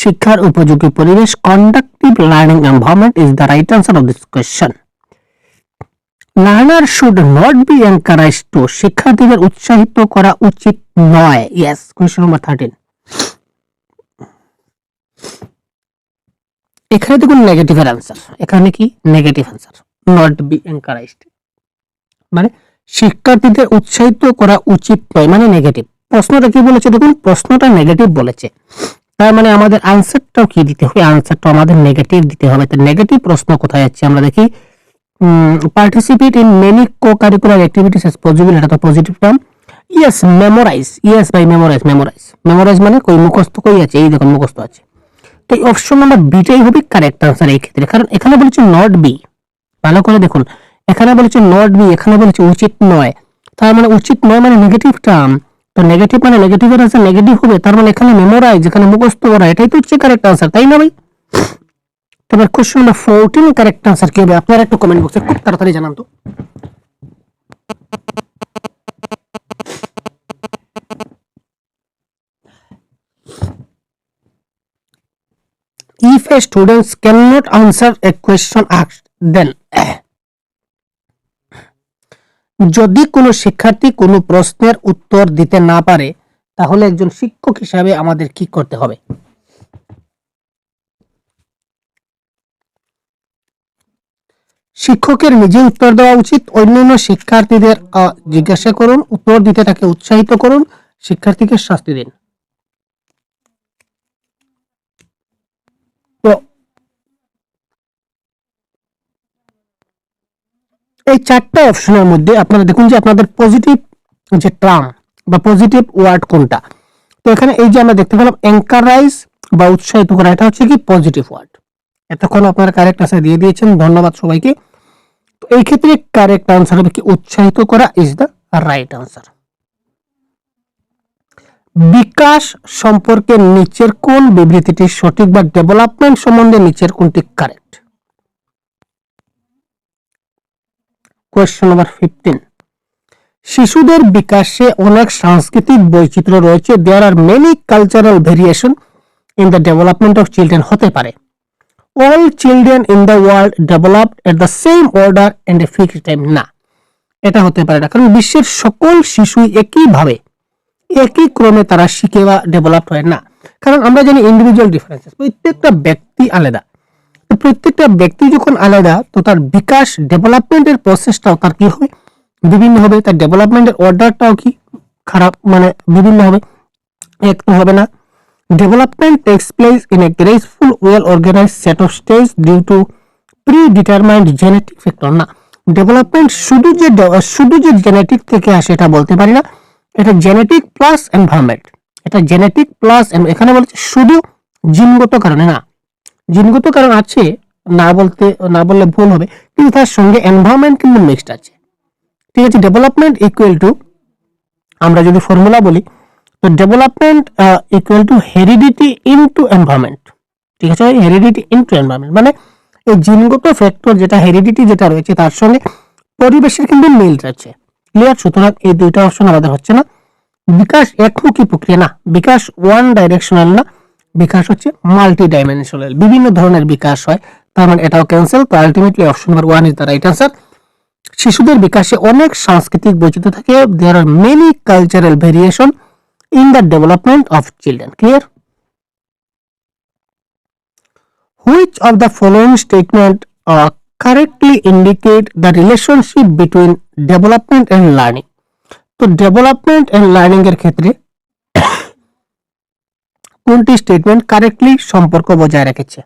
শিক্ষার উপযোগী পরিবেশ, conductive learning environment is the right answer of this question. Learner should not be encouraged to, শিক্ষার্থীদের উৎসাহিত করা উচিত নয়। Yes, question number 13। এখানে দেখুন নেগেটিভের আনসার, এখানে কি negative answer, not be encouraged মানে শিক্ষার্থীদের উৎসাহিত করা উচিত নয়, মানে নেগেটিভ। প্রশ্নটা কি বলেছে দেখুন, প্রশ্নটা নেগেটিভ বলেছে, তার মানে আমাদের আনসারটাও কি দিতে হবে, আনসারটা আমাদের নেগেটিভ দিতে হবে। তো নেগেটিভ প্রশ্ন কোথায় যাচ্ছে আমরা দেখি। Participate in many co curricular activities as possible, এটা তো positive term. Yes, memorise, yes ভাই, মেমোরাইজ মানে কই মুখস্থ কই আছে, এই দেখুন মুখস্থ আছে। তো অপশন নাম্বার বিটাই হবে কারেক্ট আনসার এই ক্ষেত্রে, কারণ এখানে বলেছে নট বি। ভালো করে দেখুন, এখানে বলেছে নট বি, এখানে বলেছে উচিত নয়, তার মানে উচিত নয় মানে নেগেটিভ টার্ম। তো নেগেটিভ মানে নেগেটিভের আনসার নেগেটিভ হবে, তার মানে এখানে মেমোরাইজ, এখানে মুখস্থ করা, এটাই তো হচ্ছে কারেক্ট আনসার, তাই না ভাই? তবে কোশ্চেন নাম্বার 14 কারেক্ট আনসার কি হবে, আপনারা একটু কমেন্ট বক্সে খুব তাড়াতাড়ি জানান তো। If a students can not answer a question asked then, যদি কোনো শিক্ষার্থী কোনো প্রশ্নের উত্তর দিতে না পারে তাহলে একজন শিক্ষক হিসাবে আমাদের কি করতে হবে? শিক্ষকের নিজে উত্তর দেওয়া উচিত, অন্যান্য শিক্ষার্থীদের জিজ্ঞাসা করুন, উত্তর দিতে তাকে উৎসাহিত করুন, শিক্ষার্থীকে শাস্তি দিন। তো এই চারটা অপশনের মধ্যে আপনারা দেখুন যে আপনাদের পজিটিভ যে টার্ম বা পজিটিভ ওয়ার্ড কোনটা। তো এখানে এই যে আমরা দেখতে পেলাম এনকারেজ বা উৎসাহিত করা, এটা হচ্ছে কি পজিটিভ ওয়ার্ড। এতক্ষণ আপনারা কারেক্ট আনসার দিয়ে দিয়েছেন, ধন্যবাদ সবাইকে। তো এই ক্ষেত্রে কারেক্ট আনসার হবে কি উৎসাহিত করা ইজ দ্য রাইট আনসার। বিকাশ সম্পর্কে নিচের কোন বিবৃতিটি সঠিক বা ডেভেলপমেন্ট সম্বন্ধে নিচের কোনটি কারেক্ট? কোয়েশ্চন নাম্বার 15, শিশুদের বিকাশে অনেক সাংস্কৃতিক বৈচিত্র্য রয়েছে। There are many cultural variation in the development of children. হতে পারে all children in the world developed at the same order and a fixed time. না, এটা হতে পারে না, কারণ বিশ্বের সকল শিশু একইভাবে একই ক্রমে তারা শিখে বা ডেভেলপ হয় না। কারণ আমরা জানি ইন্ডিভিজুয়াল ডিফারেন্সেস, প্রত্যেকটা ব্যক্তি আলাদা। তো প্রত্যেকটা ব্যক্তি যখন আলাদা, তো তার বিকাশ ডেভেলপমেন্টের প্রসেসটাও তার কি হবে, বিভিন্ন হবে। তার ডেভেলপমেন্টের অর্ডারটাও কি খারাপ, মানে বিভিন্ন হবে, এক তো হবে না। Development takes place in a graceful, well-organized set of stages due to predetermined genetic factor. না, ডেভেলপমেন্ট শুধু যে জেনেটিক থেকে আসে এটা বলতে পারি না, এটা জেনেটিক প্লাস এনভায়রনমেন্ট। এটা জেনেটিক প্লাস, এখানে বলছে শুধু জিনগত কারণে না, জিনগত কারণ আছে, না বললে ভুল হবে, কিন্তু তার সঙ্গে এনভায়রনমেন্ট কিন্তু মিক্সড আছে। ঠিক আছে, ডেভেলপমেন্ট ইকুয়াল টু, আমরা যদি ফর্মুলা বলি, তো development equal to heredity into environment. ঠিক আছে, হেরিডিটি ইনটু এনভায়রনমেন্ট মানে এই জিনগত ফ্যাক্টর যেটা হেরিডিটি যেটা রয়েছে তার সঙ্গে পরিবেশের কিন্তু মিল রয়েছে। ক্লিয়ার? সুতরাং এই দুইটা অপশন আমাদের হচ্ছে না। বিকাশ একমুখী প্রক্রিয়া না, বিকাশ ওয়ান ডাইরেকশনাল না, বিকাশ হচ্ছে মাল্টি ডাইমেনশনাল, বিভিন্ন ধরনের বিকাশ হয়। তার মানে এটাও ক্যান্সেল। তো ultimately option number 1 is the right answer. শিশুদের বিকাশে অনেক সাংস্কৃতিক বৈচিত্র্য থাকে। There are many cultural variation in the development of children. Clear? Which of the following statement correctly indicate the relationship between development and learning? তো development and learning এর ক্ষেত্রে কোনটি স্টেটমেন্ট কারেক্টলি সম্পর্ক বজায় রেখেছে?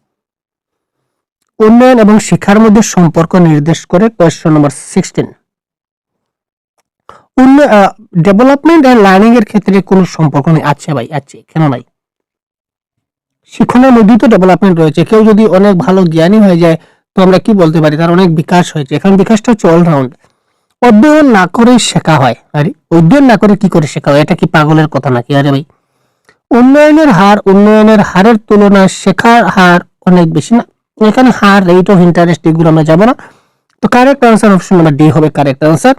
উন্নয়ন এবং শিক্ষার মধ্যে সম্পর্ক নির্দেশ করে। Question number 16, development and learning এর ক্ষেত্রে কোনো সম্পর্ক নেই? আছে ভাই, আছে, কেন নাই? শিক্ষণের মধ্যেই তো ডেভেলপমেন্ট রয়েছে। কেউ যদি অনেক ভালো জ্ঞানী হয়ে যায় তো আমরা কি বলতে পারি তার অনেক বিকাশ হয়েছে। এখন বিকাশটা হচ্ছে অলরাউন্ড। অধ্যয়ন না করে শেখা হয়, আরে অধ্যয়ন না করে কি করে শেখা হয়? এটা কি পাগলের কথা নাকি? আরে ভাই, উন্নয়নের হারের তুলনায় শেখার হার অনেক বেশি না। এখানে হার, রেট অফ ইন্টারেস্ট, এগুলো আমরা যাবো না। তো correct answer option number D হবে কারেক্ট আনসার।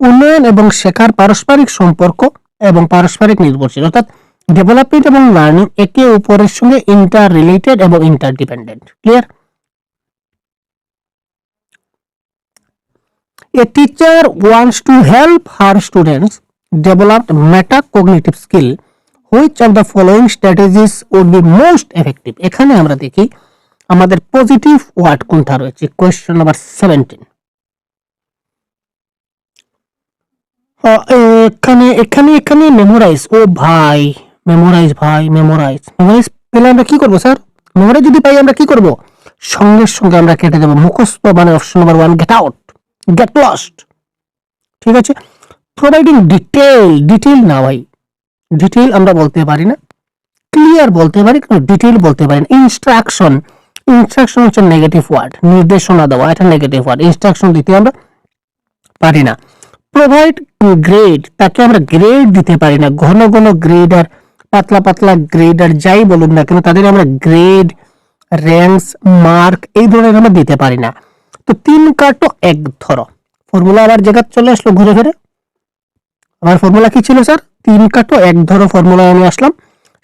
উন্নয়ন এবং শেখার পারস্পরিক সম্পর্ক এবং পারস্পরিক নির্ভরশীল, অর্থাৎ ডেভেলপমেন্ট এবং লার্নিং একে অপরের সঙ্গে ইন্টার রিলেটেড এবং interdependent. Clear? A teacher wants to help her students develop metacognitive skill. Which of the following strategies would be most effective? এখানে আমরা দেখি আমাদের পজিটিভ ওয়ার্ড কোনটা রয়েছে। কোয়েশ্চন নাম্বার 17, এখানে মেমোরাইজ। ও ভাই, মেমোরাইজ পেলে আমরা কি করবো স্যার? মেমোরাইজ যদি পাই আমরা কি করব? সঙ্গে সঙ্গে আমরা কেটে দেবো মুখস্থ, মানে option number 1 get out, get lost. ঠিক আছে, প্রোভাইডিং ডিটেইল না ভাই, ডিটেইল আমরা বলতে পারি না, ক্লিয়ার বলতে পারি, কিন্তু ডিটেইল বলতে পারি না। ইনস্ট্রাকশন হচ্ছে নেগেটিভ ওয়ার্ড, নির্দেশনা দেওয়া, এটা নেগেটিভ ওয়ার্ড, ইনস্ট্রাকশন দিতে আমরা পারি না। প্রোভাইড গ্রেড, তাকে আমরা গ্রেড দিতে পারি না। ঘন গ্রেড আর পাতলা গ্রেড আর যাই বলুন না কেন তাদের আমরা গ্রেড, র্যাঙ্কস, মার্ক এই ধরনের আমরা দিতে পারি না। তো 3 কাটো 1 ধরো, ফর্মুলা আবার জায়গা চলে আসলো ঘুরে ঘুরে। আমার ফর্মুলা কি ছিল স্যার? 3 কাটো 1 ধরো ফর্মুলা আমি আসলাম।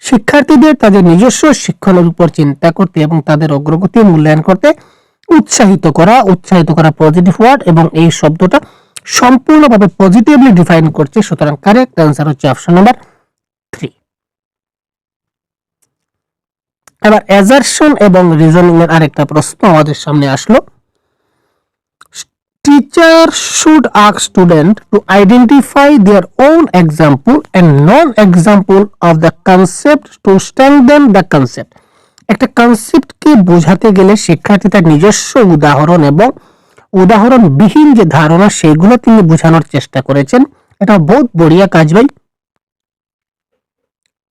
শিক্ষার্থীদের তাদের নিজস্ব শিক্ষণের উপর চিন্তা করতে এবং তাদের অগ্রগতি মূল্যায়ন করতে উৎসাহিত করা পজিটিভ ওয়ার্ড, এবং এই শব্দটা সম্পূর্ণভাবে পজিটিভলি ডিফাইন করছে। সুতরাং কারেক্ট অ্যান্সার হচ্ছে অপশন নাম্বার 3। এবার অ্যাজারশন এবং রিজনিং এর আরেকটা প্রশ্ন আমাদের সামনে আসলো। Teacher should ask student to identify their own example and non example of the concept to strengthen the concept. একটা কনসেপ্টকে বোঝাতে গেলে শিক্ষার্থী তার নিজস্ব উদাহরণ এবং উদাহরণবিহীন যে ধারণা সেগুলো তিনি বোঝানোর চেষ্টা করেছেন। এটা বহুত বড়িয়া কাজ ভাই।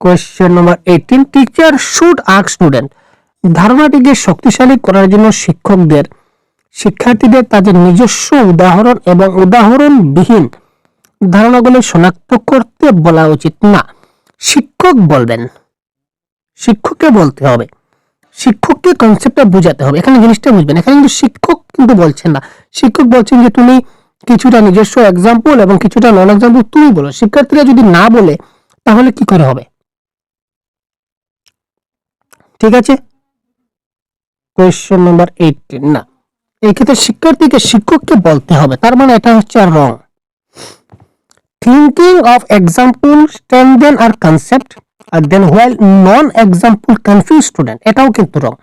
Question number 18, teacher should ask student. ধারণাটিকে শক্তিশালী করার জন্য শিক্ষার্থীদের তাদের নিজস্ব উদাহরণ এবং উদাহরণবিহীন ধারণাগুলো শনাক্ত করতে বলা উচিত না, শিক্ষক বলবেন। শিক্ষককে বলতে হবে, শিক্ষককে কনসেপ্টটা বোঝাতে হবে। এখানে জিনিসটা বুঝবেন, এখানে কিন্তু শিক্ষক কিন্তু বলছেন না। শিক্ষক বলছেন যে তুমি কিছুটা নিজস্ব এক্সাম্পল এবং কিছুটা নন এক্সাম্পল তুমি বলো। শিক্ষার্থীরা যদি না বলে তাহলে কি করে হবে? ঠিক আছে, কোয়েশ্চেন নাম্বার 18 না, এই ক্ষেত্রে শিক্ষককে বলতে হবে, তার মানে এটা হচ্ছে wrong. Thinking of example strengthen আর কনসেপ্ট আর then while non example confuse student, এটাও কিন্তু রং।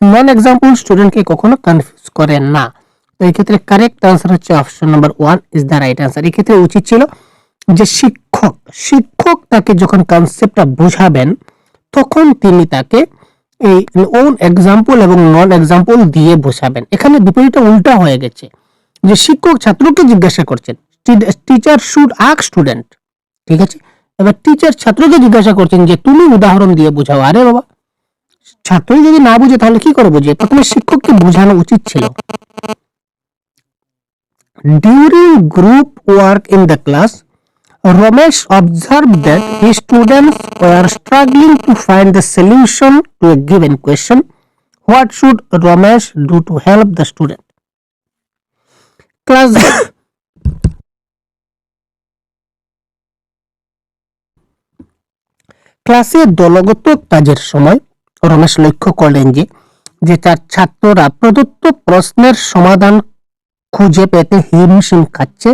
নন এক্সাম্পল স্টুডেন্টকে কখনো কনফিউজ করে না। তো এই ক্ষেত্রে কারেক্ট আনসার হচ্ছে option number 1 is the right answer. এই ক্ষেত্রে উচিত ছিল যে শিক্ষক তাকে যখন কনসেপ্টটা বোঝাবেন তখন তিনি তাকে এই ওন এক্সাম্পল এবং নন এক্সাম্পল দিয়ে বোঝাবেন। এখানে বিপরীতটা উল্টা হয়ে গেছে, যে শিক্ষক ছাত্রকে জিজ্ঞাসা করছেন, টিচার শুড আস্ক স্টুডেন্ট। ঠিক আছে, এবার টিচার ছাত্রকে জিজ্ঞাসা করছেন যে তুমি উদাহরণ দিয়ে বোঝাও। আরে বাবা, ছাত্রই যদি না বুঝে তাহলে কি করে বুঝে? প্রথমে শিক্ষককে বোঝানো উচিত ছিল। During group work in the class, Ramesh observed that his students were struggling to find the solution to a given question. What should Ramesh do to help the student? ক্লাসে দলগত কাজের সময় রমেশ লক্ষ্য করলেন যে তার ছাত্ররা প্রদত্ত প্রশ্নের সমাধান খুঁজে পেতে হিমশিম খাচ্ছে।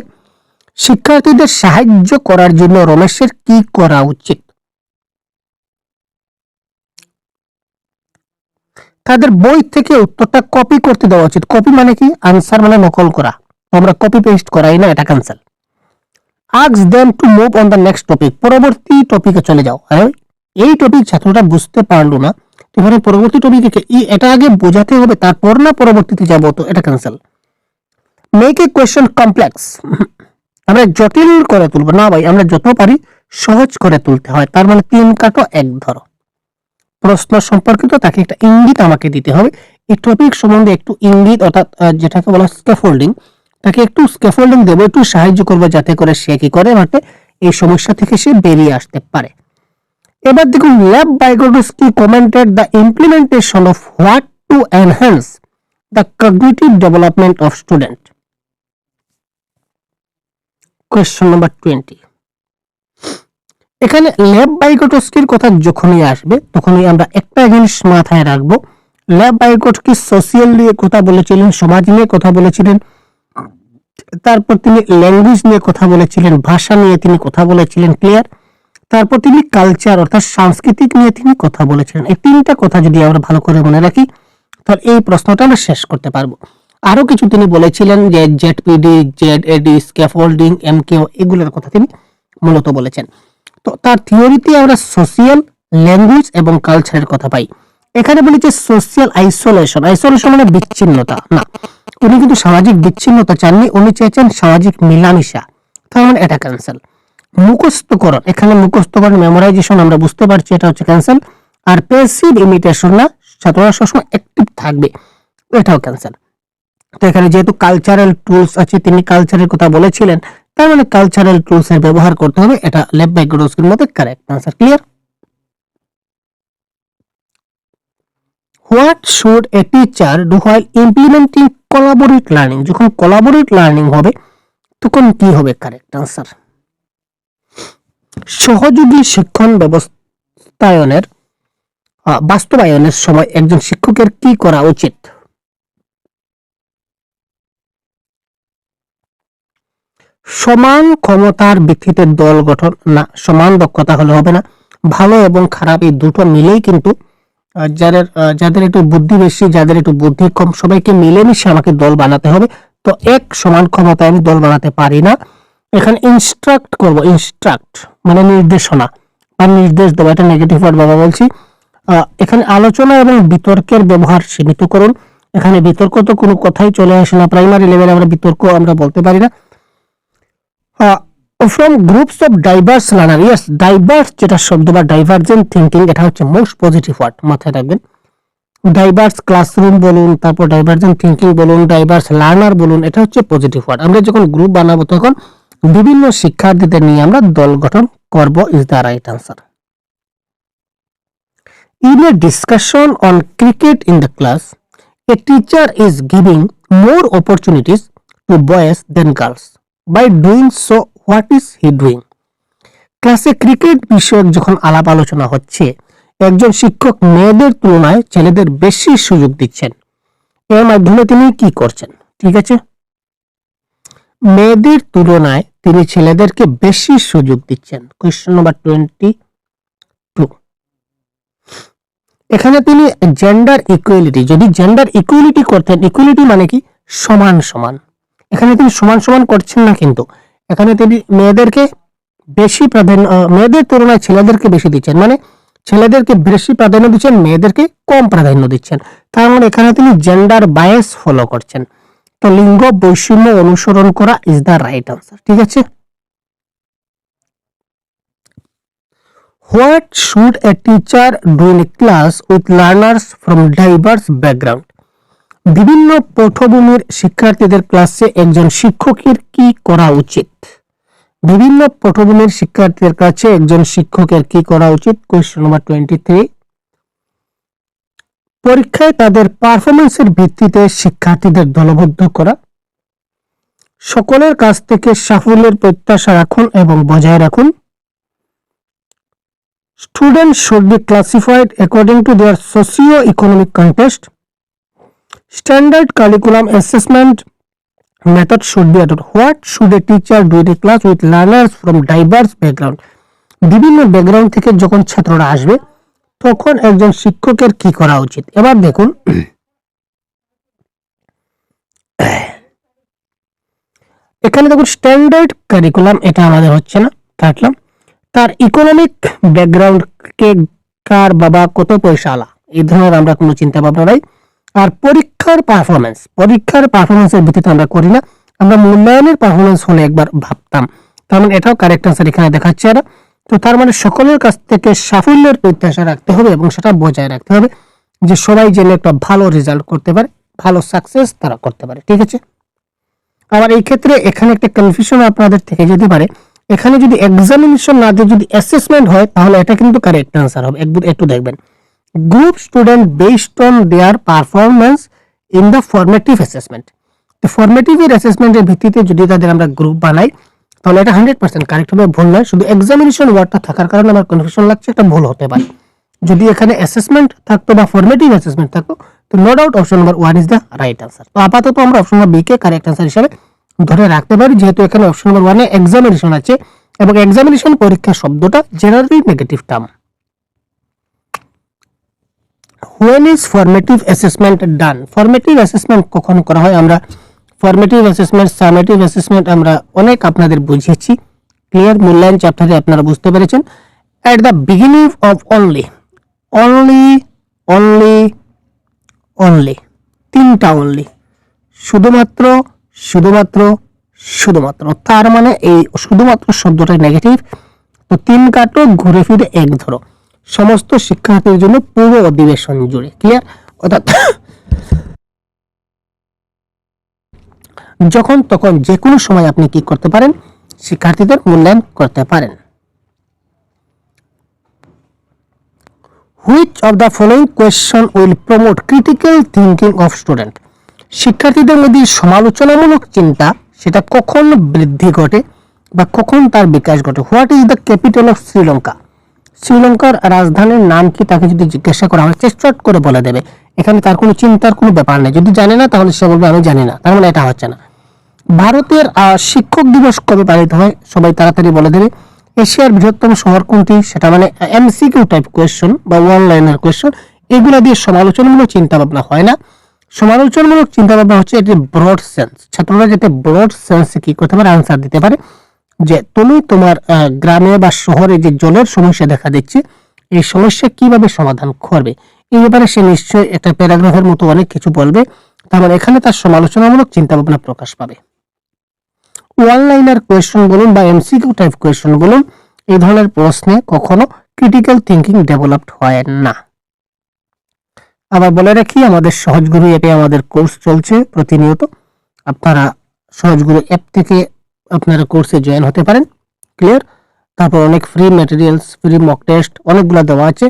শিক্ষার্থীদের সাহায্য করার জন্য রমেশের কি করা উচিত? তাদের বই থেকে উত্তরটা কপি করতে দেওয়া উচিত। কপি মানে কি? আনসার মানে নকল করা। আমরা কপি পেস্ট করাই না, এটা cancel. Ask them to move on the next topic, পরবর্তী টপিকে চলে যাও। এই টপিক ছাত্রটা বুঝতে পারলো না, এখানে পরবর্তী টপিকে এটা আগে বোঝাতে হবে, তারপর না পরবর্তীতে যাবো, তো এটা cancel. Make a question complex, আমরা জটিল করে তুলবো না ভাই, আমরা যত পারি সহজ করে তুলতে হয়। তার মানে 3 কাটো 1 ধরো। প্রশ্ন সম্পর্কিত তাকে একটা ইঙ্গিত আমাকে দিতে হবে, এই টপিক সম্বন্ধে একটু ইঙ্গিত, অর্থাৎ যেটাকে বলা স্ক্যাফোল্ডিং, তাকে একটু স্ক্যাফোল্ডিং দেবো, একটু সাহায্য করবো যাতে করে সে কি করে মানে এই সমস্যা থেকে সে বেরিয়ে আসতে পারে। এবার দেখুন, Lev Vygotsky commented the implementation of what to enhance the cognitive development of student. Question number 20, এখানে ল্যাব বাইগোটস্কির কথা যখনই আসবে তখনই আমরা একটা জিনিস মাথায় রাখবো, ল্যাব বাইগোটস্কি সোশিয়াল নিয়ে কথা বলেছিলেন, সমাজ নিয়ে কথা বলেছিলেন, তারপর তিনি ল্যাঙ্গুয়েজ নিয়ে কথা বলেছিলেন, ভাষা নিয়ে তিনি কথা বলেছিলেন, ক্লিয়ার। তারপর তিনি কালচার অর্থাৎ সাংস্কৃতিক নিয়ে তিনি কথা বলেছিলেন। এই 3টা কথা যদি আমরা ভালো করে মনে রাখি তাহলে এই প্রশ্নটা আমরা শেষ করতে পারবো। আরো কিছু তিনি বলেছিলেন যে জেডপিডি, জেডএডি, স্ক্যাফোল্ডিং, এমকেও, এগুলোর কথা তিনি মূলত বলেছেন। তো তার থিওরিতে আমরা সোশিয়াল, ল্যাঙ্গুয়েজ এবং কালচারের কথা পাই। এখানে বলেছে সোশিয়াল আইসোলেশন, আইসোলেশন মানে বিচ্ছিন্নতা না, উনি কিন্তু সামাজিক বিচ্ছিন্নতা চাননি, উনি চেয়েছেন সামাজিক মিলামিশা, তার মানে এটা ক্যান্সেল। মুখস্থকরণ, এখানে মুখস্থকরণ মেমোরাইজেশন আমরা বুঝতে পারছি, এটা হচ্ছে ক্যান্সেল। আর প্যাসিভ ইমিটেশন না, ছাত্ররা সবসময় অ্যাক্টিভ থাকবে, এটাও ক্যান্সেল। তো এখানে যেহেতু কালচারাল টুলস আছে, তিনি কালচারের কথা বলেছিলেন, তার মানে কালচারাল টুলস এর ব্যবহার করতে হবে, এটা ল্যাব বাইগোটস্কির মধ্যে correct answer, clear. What should a teacher do while implementing collaborate learning, যখন কোলাবোরেট লার্নিং হবে তখন কি হবে? কারেক্ট আনসার, সহযোগী শিক্ষণ ব্যবস্থা বাস্তবায়নের সময় একজন শিক্ষকের কি করা উচিত? সমান ক্ষমতার ভিত্তিতে দল গঠন না, সমান দক্ষতা হলে হবে না। ভালো এবং খারাপ এই দুটো মিলেই কিন্তু যাদের একটু বুদ্ধি বেশি, যাদের একটু বুদ্ধি কম, সবাইকে মিলেমিশে আমাকে দল বানাতে হবে। তো এক সমান ক্ষমতায় আমি দল বানাতে পারি না। এখানে ইনস্ট্রাক্ট করব, ইনস্ট্রাক্ট মানে নির্দেশনা বা নির্দেশ দেবো, এটা নেগেটিভ ওয়ার্ড বাবা বলছি। এখানে আলোচনা এবং বিতর্কের ব্যবহার সীমিত করুন। এখানে বিতর্ক তো কোনো কথাই চলে আসে না, প্রাইমারি লেভেলে আমরা বিতর্ক আমরা বলতে পারি না। From groups of diverse learner, yes diverse যেটা শব্দ বা ডাইভার্জেন্ট থিঙ্কিং, এটা হচ্ছে মোস্ট পজিটিভ ওয়ার্ড, মাথায় রাখবেন। ডাইভার্স ক্লাসরুম বলুন, তারপর ডাইভার্জেন্ট থিঙ্কিং বলুন, ডাইভার্স লার্নার বলুন, এটা হচ্ছে পজিটিভ ওয়ার্ড। আমরা যখন গ্রুপ বানাবো তখন বিভিন্ন শিক্ষার্থীদের নিয়ে আমরা দল গঠন করব, is the right answer. In a discussion on cricket in the class, a teacher is giving more opportunities to boys than girls. By doing so, what is he doing? ক্লাসে ক্রিকেট বিষয়ক যখন আলাপ আলোচনা হচ্ছে, একজন শিক্ষক মেয়েদের তুলনায় ছেলেদের বেশি সুযোগ দিচ্ছেন। এর মাধ্যমে তিনি কি করছেন? ঠিক আছে, মেয়েদের তুলনায় তিনি ছেলেদেরকে বেশি সুযোগ দিচ্ছেন। Question number 22। এখানে তিনি জেন্ডার ইকুয়ালিটি, যদি জেন্ডার ইকুয়ালিটি করতেন, ইকুয়ালিটি মানে কি সমান সমান, এখানে তিনি সমান সমান করছেন না, কিন্তু এখানে তিনি মেয়েদেরকে বেশি প্রাধান্য, মেয়েদের তুলনায় ছেলেদেরকে বেশি দিচ্ছেন, মানে ছেলেদেরকে বেশি প্রাধান্য দিচ্ছেন, মেয়েদেরকে কম প্রাধান্য দিচ্ছেন। তার মানে এখানে তিনি জেন্ডার বায়াস ফলো করছেন। তো লিঙ্গ বৈষম্য অনুসরণ করা ইজ দ্য রাইট আনসার। ঠিক আছে, what should a teacher do in a class with learners from diverse background? বিভিন্ন পটভূমির শিক্ষার্থীদের ক্লাসে একজন শিক্ষকের কি করা উচিত? বিভিন্ন পটভূমির শিক্ষার্থীদের কাছে একজন শিক্ষকের কি করা উচিত? Question number 23। পরীক্ষায় তাদের পারফরম্যান্সের ভিত্তিতে শিক্ষার্থীদের দলবদ্ধ করা, সকলের কাছ থেকে সাফল্যের প্রত্যাশা রাখুন এবং বজায় রাখুন, students should be classified according to their socioeconomic context, standard curriculum assessment method should be adopted. What should a teacher do in a class with learners from diverse background? বিভিন্ন ব্যাকগ্রাউন্ড থেকে যখন ছাত্ররা আসবে তখন একজন শিক্ষকের কি করা উচিত? এবার দেখুন, এখানে দেখুন স্ট্যান্ডার্ড কারিকুলাম, এটা আমাদের হচ্ছে না, কাটলাম। তার ইকোনমিক ব্যাকগ্রাউন্ড, কে কার বাবা কত পয়সা আলা, এই ধরনের আমরা কোনো চিন্তা ভাবনা নাই। আর পরীক্ষার পারফরমেন্সের ভিত্তিতে আমরা করি না, আমরা মূল্যায়নের পারফরমেন্স হলে একবার ভাবতাম। তার মানে এটাও কারেক্ট আনসার এখানে দেখাচ্ছে এরা। তো তার মানে সকলের কাছ থেকে সাফল্যের প্রত্যাশা রাখতে হবে এবং সেটা বজায় রাখতে হবে, যে সবাই যেন একটা ভালো রেজাল্ট করতে পারে, ভালো সাকসেস তারা করতে পারে। ঠিক আছে, আবার এই ক্ষেত্রে এখানে একটা কনফিউশন আপনাদের থেকে যেতে পারে, এখানে যদি এক্সামিনেশন না দিয়ে যদি অ্যাসেসমেন্ট হয় তাহলে এটা কিন্তু কারেক্ট আনসার হবে। একটু দেখবেন, group student based on their performance in the formative assessment. তো ফরমেটিভ এর অ্যাসেসমেন্টের ভিত্তিতে যদি তাদের আমরা গ্রুপ বানাই তাহলে এটা 100% কারেক্ট হবে, ভুল নয়। শুধু এক্সামিনেশন ওয়ার্ডটা থাকার কারণে আমার কনফিউশন লাগছে, এটা ভুল হতে পারে। যদি এখানে অ্যাসেসমেন্ট থাকতো বা ফরমেটিভ অ্যাসেসমেন্ট থাকতো তো no doubt option number 1 is the right answer. তো আপাতত আমরা অপশন নাম্বার বি কে কারেক্ট আনসার হিসেবে ধরে রাখতে পারি, যেহেতু এখানে অপশন নাম্বার 1 এ এক্সামিনেশন আছে এবং এক্সামিনেশন পরীক্ষা শব্দটা generally negative term. When is formative assessment done? Formative assessment কখন করা হয়? আমরা formative assessment, summative assessment আমরা অনেক আপনাদের বুঝিয়েছি, ক্লিয়ার মূল্যায়ন চ্যাপ্টারে আপনারা বুঝতে পেরেছেন। At the beginning of only তিনটা only, শুধুমাত্র, তার মানে এই শুধুমাত্র শব্দটা নেগেটিভ। তো 3 কাটো, ঘুরে ফিরে 1 ধরো, সমস্ত শিক্ষার্থীর জন্য পুরো অধিবেশন জুড়ে, ক্লিয়ার? অর্থাৎ যখন তখন যে কোনো সময় আপনি কি করতে পারেন? শিক্ষার্থীদের মূল্যায়ন করতে পারেন। Which of the following question will promote critical thinking of student? শিক্ষার্থীদের মধ্যে সমালোচনামূলক চিন্তা সেটা কখন বৃদ্ধি ঘটে বা কখন তার বিকাশ ঘটে? What is the capital of Sri Lanka? শ্রীলঙ্কার রাজধানীর নাম কি তাকে যদি জিজ্ঞাসা করা হয় চট করে বলে দেবে। এখানে তার কোনো চিন্তার কোনো ব্যাপার নেই। যদি জানে না তাহলে সে বলবে আমি জানি না, তার মানে এটা হচ্ছে না। ভারতের শিক্ষক দিবস কবে পালিত হয় সবাই তাড়াতাড়ি বলে দেবে। এশিয়ার বৃহত্তম শহর কোনটি, সেটা মানে এমসিকিউ টাইপ কোয়েশ্চন বা ওয়ান লাইনার কোয়েশ্চন, এগুলো দিয়ে সমালোচনামূলক চিন্তা ভাবনা হয় না। সমালোচনামূলক চিন্তা ভাবনা হচ্ছে এটি ব্রড সেন্স, ছাত্ররা যাতে ব্রড সেন্সে কি করতে পারে আনসার দিতে পারে, যে তুমি তোমার গ্রামে বা শহরে যে জলের সমস্যা দেখা দিচ্ছে এই সমস্যা কিভাবে সমাধান করবে, এই ব্যাপারে সে নিশ্চয়ই একটা প্যারাগ্রাফের মতো অনেক কিছু বলবে। তার মানে এখানে তার সমালোচনামূলক চিন্তা ভাবনা প্রকাশ পাবে। ওয়ান লাইনার কোয়েশ্চন বলুন বা এমসিকিউ টাইপ কোয়েশ্চন বলুন, এই ধরনের প্রশ্নে কখনো ক্রিটিক্যাল থিঙ্কিং ডেভেলপড হয় না। আবার বলে রাখি আমাদের সহজগুরু অ্যাপে আমাদের কোর্স চলছে প্রতিনিয়ত। আপনারা সহজগুরু অ্যাপ থেকে আপনারা কোর্সে জয়েন হতে পারেন। ক্লিয়ার? তারপর অনেক free materials, free mock test অনেকগুলো দেওয়া আছে।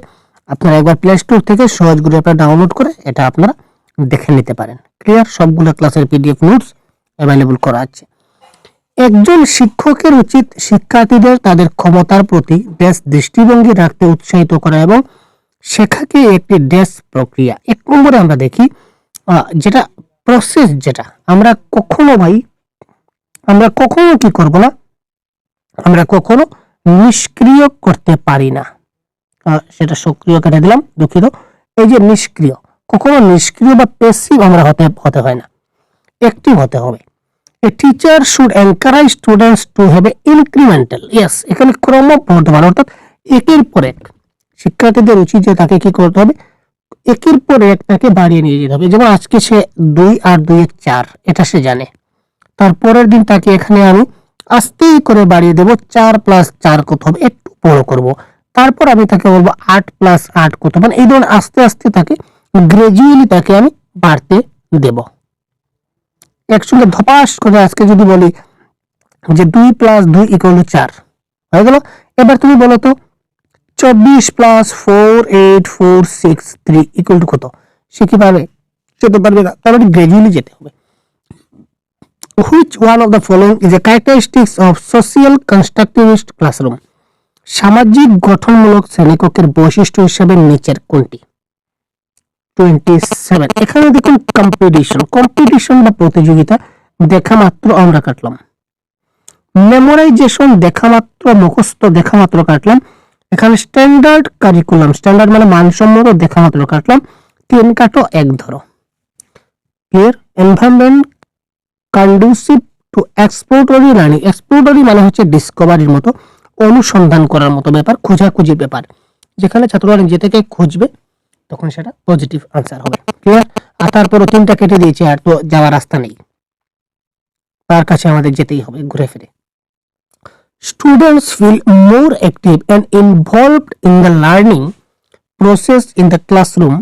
আপনারা একবার প্লে স্টোর থেকে সহজগুরু অ্যাপটা ডাউনলোড করে এটা আপনারা দেখে নিতে পারেন। ক্লিয়ার? সবগুলো ক্লাসের পিডিএফ নোটস অ্যাভেলেবল করা আছে। একজন শিক্ষকের উচিত শিক্ষার্থীদের তাদের ক্ষমতার প্রতি দৃষ্টিভঙ্গি রাখতে উৎসাহিত করা এবং শেখাকে একটি প্রক্রিয়া। 1 নম্বরে আমরা দেখি যেটা প্রসেস, যেটা আমরা কখনো কি করব না, আমরা কখনো নিষ্ক্রিয় করতে পারি না। সেটা সক্রিয় কেটে দিলাম, দুঃখিত। এই যে নিষ্ক্রিয়, কখনো নিষ্ক্রিয় বা প্যাসিভ আমরা হতে হয় না, অ্যাক্টিভ হতে হবে। A teacher should encourage students to have a incremental, yes, এখানে ক্রমবর্ধমান অর্থাৎ একের পর এক। শিক্ষার্থীদের উচিত যে তাকে কি করতে হবে, একের পর এক তাকে বাড়িয়ে নিয়ে যেতে হবে। যেমন আজকে সে 2 আর 2 4 এটা সে জানে, তারপরের দিন তাকে এখানে আমি আস্তেই করে বাড়িয়ে দেব, 4 + 4 কত হবে একটু বড় করব। তারপর আমি তাকে বলবো 8 + 8 কত, মানে এই ধরনের আস্তে আস্তে তাকে গ্রাজুয়ালি তাকে আমি বাড়তে দেব। একসঙ্গে ধপাস করে আজকে যদি বলি যে 2 + 2 = 4 হয়ে গেল। এবার তুমি বলো তো 24 + 4 8 4 6 3 = কত, সে কি পারবে? সে তো পারবে না, তার মানে গ্রাজুয়ালি যেতে হবে। Which one of the following is a characteristics of social constructivist classroom? সামাজিক গঠনমূলক শ্রেণীকক্ষের বৈশিষ্ট্য হিসেবে নিচের কোনটি? 27 এখানে দেখুন কম্পিটিশন বা প্রতিযোগিতা দেখা মাত্র আমরা কাটলাম। মেমোরাইজেশন দেখা মাত্র, মুখস্থ দেখা মাত্র কাটলাম। এখানে স্ট্যান্ডার্ড কারিকুলাম, স্ট্যান্ডার্ড মানে মানসম্মত দেখা মাত্র কাটলাম। 3 কাটো 1 ধরো। ক্লিয়ার? এনভায়রনমেন্ট কন্ডুসিভ টু এক্সপ্লোরটরি লার্নিং, এক্সপ্লোরটরি মানে হচ্ছে ডিসকভারির মতো, অনুসন্ধান করার মতো ব্যাপার, খোঁজাখুঁজির ব্যাপার, যেখানে ছাত্ররা নিজে থেকে খুঁজবে তখন সেটা পজিটিভ আনসার হবে। ক্লিয়ার? আর তারপরও 3টা কেটে দিয়েছে, আর তো যাওয়ার রাস্তা নেই, তার কাছে আমাদের যেতেই হবে ঘুরে ফিরে। Students feel more active and involved in the learning process in the classroom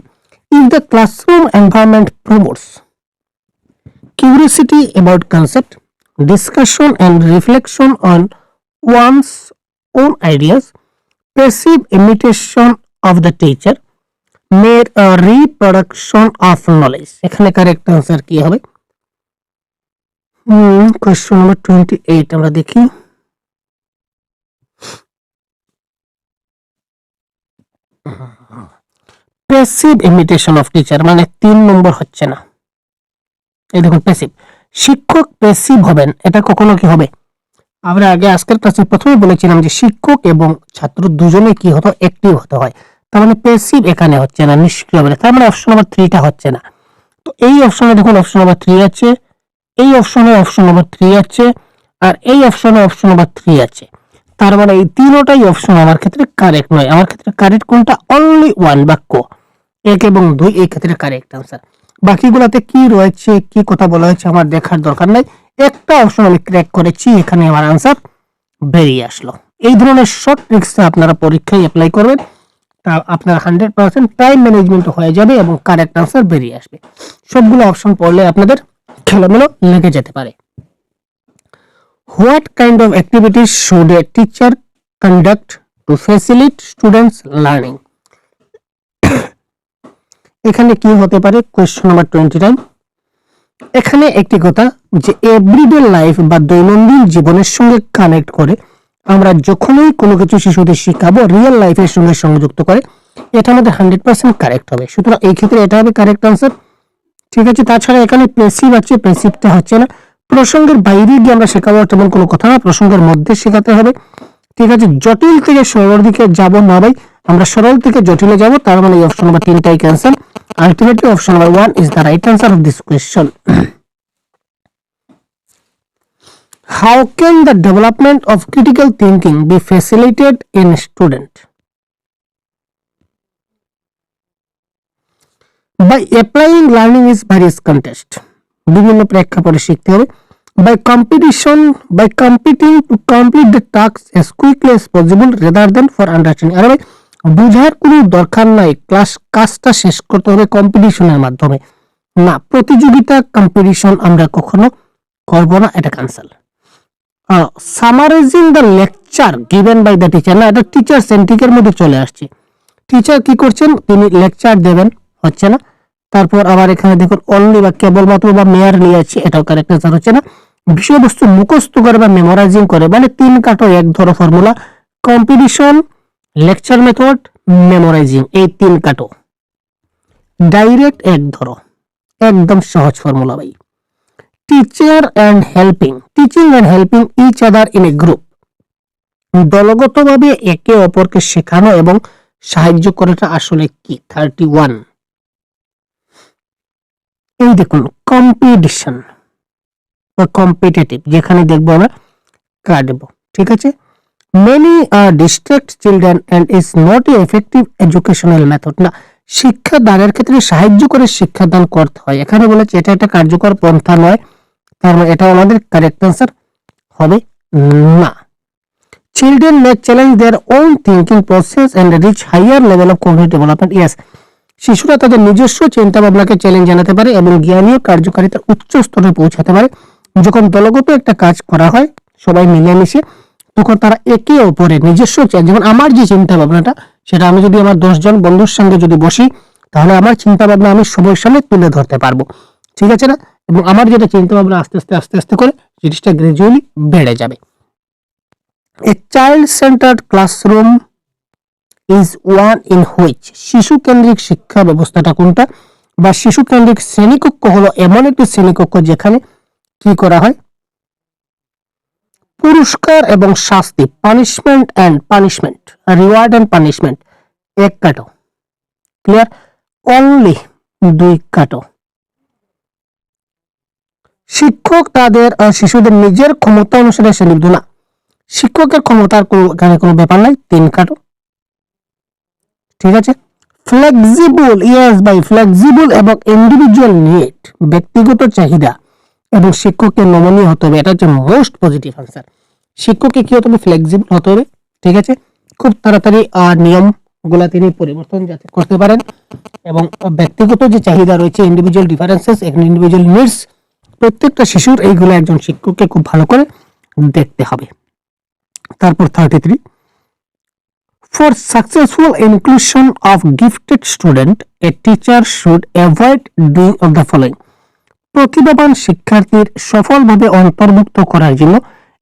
if the classroom environment promotes curiosity about concept, discussion and reflection on one's own ideas, passive imitation of the teacher, mere reproduction of knowledge. এখানে correct answer কি হবে? Question number 28 আমরা দেখি। Passive imitation of teacher মানে 3 নম্বর হচ্ছে না। এই দেখুন প্যাসিভ, শিক্ষক প্যাসিভ হবেন, এটা কখনো কি হবে? আমরা আগে আজকের ক্লাসে প্রথমে বলেছিলাম যে শিক্ষক এবং ছাত্র দুজনে কি হতো, অ্যাক্টিভ হতে হয়। তার মানে প্যাসিভ এখানে হচ্ছে না, নিষ্ক্রিয় হবে। তার মানে অপশন নাম্বার 3টা হচ্ছে না। তো এই অপশনে দেখুন অপশন নাম্বার 3 আছে, এই অপশনে অপশন নাম্বার 3 আছে, আর এই অপশনে অপশন নাম্বার 3 আছে। তার মানে এই তিনটাই অপশন আমার ক্ষেত্রে কারেক্ট নয়। আমার ক্ষেত্রে কারেক্ট কোনটা? অনলি 1 বাক্য 1 এবং 2 এই ক্ষেত্রে কারেক্ট আনসার। বাকিগুলোতে কি রয়েছে, কি কথা বলা হয়েছে আমার দেখার দরকার নাই। একটা অপশন আমি ক্র্যাক করেছি, এখানে আমার আনসার বেরিয়ে আসলো। এই ধরনের শর্ট ট্রিক্স আপনারা পরীক্ষায় অ্যাপ্লাই করবেন, তা আপনার 100% টাইম ম্যানেজমেন্ট হয়ে যাবে এবং কারেক্ট আনসার বেরিয়ে আসবে। সবগুলো অপশন পড়লে আপনাদের খেলামেলো লেগে যেতে পারে। What kind of activities should a teacher conduct to facilitate students learning? এখানে কি হতে পারে? Question number 29। এখানে একটি কথা যে এভরিডে লাইফ বা দৈনন্দিন জীবনের সঙ্গে কানেক্ট করে আমরা যখনই কোনো কিছু শিশুদের শিখাবো রিয়েল লাইফের সঙ্গে সংযুক্ত করে, এটা আমাদের 100% কারেক্ট হবে। সুতরাং এই ক্ষেত্রে এটা হবে কারেক্ট আনসার। ঠিক আছে, তাছাড়া এখানে প্যাসিভ আছে, প্যাসিভটা হচ্ছে না। প্রসঙ্গের বাইরে গিয়ে আমরা শেখাবো তেমন কোনো কথা না, প্রসঙ্গের মধ্যে শেখাতে হবে। ঠিক আছে, জটিল থেকে সরল দিকে যাব না ভাই, আমরা সরল থেকে জটিলে যাব, তার মানে এই অপশন নাম্বার 3টাই cancel. Ultimately option number 1 is the right answer of this question. How can the development of critical thinking be facilitated in student? By applying learning is various context. বিভিন্ন প্রেক্ষাপটে শিখতে হবে। By competition, by competing to complete the tasks as quickly as possible rather than for understanding. আরে ভাই বুঝার কোনো দরকার নাই, কাজটা শেষ করতে হবে কম্পিটিশনের মাধ্যমে। না, প্রতিযোগিতা কম্পিটিশন আমরা কখনো করব না, এটা cancel. Summarising the lecture given by the teacher, না এটা টিচার সেন্ট্রিকের মধ্যে চলে আসছে। টিচার কি করছেন, তিনি লেকচার দেবেন, হচ্ছে না। তারপর আবার এখানে দেখুন অনলি বা কেবলমাত্র বা মেয়ারলি আছে, এটাও কারেক্ট আনসার হচ্ছে না। বিষয়বস্তু মুখস্থ করে বা মেমোরাইজিং করে, মানে 3 কাটো 1 ধরো formula, competition, lecture method, memorising, এই 3 কাটো ডাইরেক্ট 1 ধরো, একদম সহজ ফর্মুলা ভাই। Teacher and helping, teaching and helping each other in a group, দলগতভাবে একে অপরকে শেখানো এবং সাহায্য করাটা আসলে কি? 31। এই দেখুন কম্পিটিশন বা কম্পিটিটিভ, যেখানে দেখবো আমরা কাটবো। ঠিক আছে, many distract children and is not a effective educational method, না শিক্ষাদানের ক্ষেত্রে সাহায্য করে শিক্ষাদান করতে হয়, এখানে বলেছে এটা একটা কার্যকর পন্থা নয়, তার মানে এটা আমাদের কারেক্ট আনসার হবে না। Children may challenge their own thinking process and reach higher level of cognitive development, yes শিশুরা তাদের নিজস্ব চিন্তা ভাবনাকে চ্যালেঞ্জ জানাতে পারে এবং জ্ঞানীয় কার্যকারিতার উচ্চ স্তরে পৌঁছাতে পারে। যখন দলগত একটা কাজ করা হয় সবাই মিলেমিশে, তখন তারা একে অপরের নিজস্ব, যেমন আমার যে চিন্তা ভাবনাটা সেটা আমি যদি আমার 10 জন বন্ধুর সঙ্গে যদি বসি, তাহলে আমার চিন্তা ভাবনা আমি সবার সামনে তুলে ধরতে পারবো। ঠিক আছে না, এবং আমার যেটা চিন্তা ভাবনা আস্তে আস্তে করে জিনিসটা গ্রাজুয়ালি বেড়ে যাবে। A child centred classroom is one in which, শিশু কেন্দ্রিক শিক্ষা ব্যবস্থাটা কোনটা, বা শিশু কেন্দ্রিক শ্রেণীকক্ষ হলো এমন একটি শ্রেণীকক্ষ যেখানে কি করা হয়, পুরস্কার এবং শাস্তি, punishment and punishment, reward and punishment, 1 কাটো, ক্লিয়ার, অনলি 2 কাটো। শিক্ষক তাদের শিশুদের নিজের ক্ষমতা অনুসারে শ্রেণীবদ্ধ, না শিক্ষকের ক্ষমতার কোনো ব্যাপার নাই, 3 কাটো। ঠিক আছে, ফ্লেক্সিবল, ইয়েস বাই ফ্লেক্সিবল এবং ইন্ডিভিজুয়াল নিড, ব্যক্তিগত চাহিদা এবং শিক্ষককে নমনীয় হতে হবে, এটা হচ্ছে মোস্ট পজিটিভ আনসার। শিক্ষককে কি হতে হবে, ফ্লেক্সিবল হতে হবে। ঠিক আছে, খুব তাড়াতাড়ি নিয়ম গুলা তিনি পরিবর্তন যাতে করতে পারেন, এবং ব্যক্তিগত যে চাহিদা রয়েছে, ইন্ডিভিজুয়াল ডিফারেন্সেস এবং ইন্ডিভিজুয়াল নিডস, প্রত্যেকটা শিশুর এইগুলো একজন শিক্ষককে খুব ভালো করে দেখতে হবে। তারপর 33, for successful inclusion of gifted student a teacher should avoid doing of the following, প্রতিভাবান শিক্ষার্থীর সফলভাবে অন্তর্ভুক্ত করার জন্য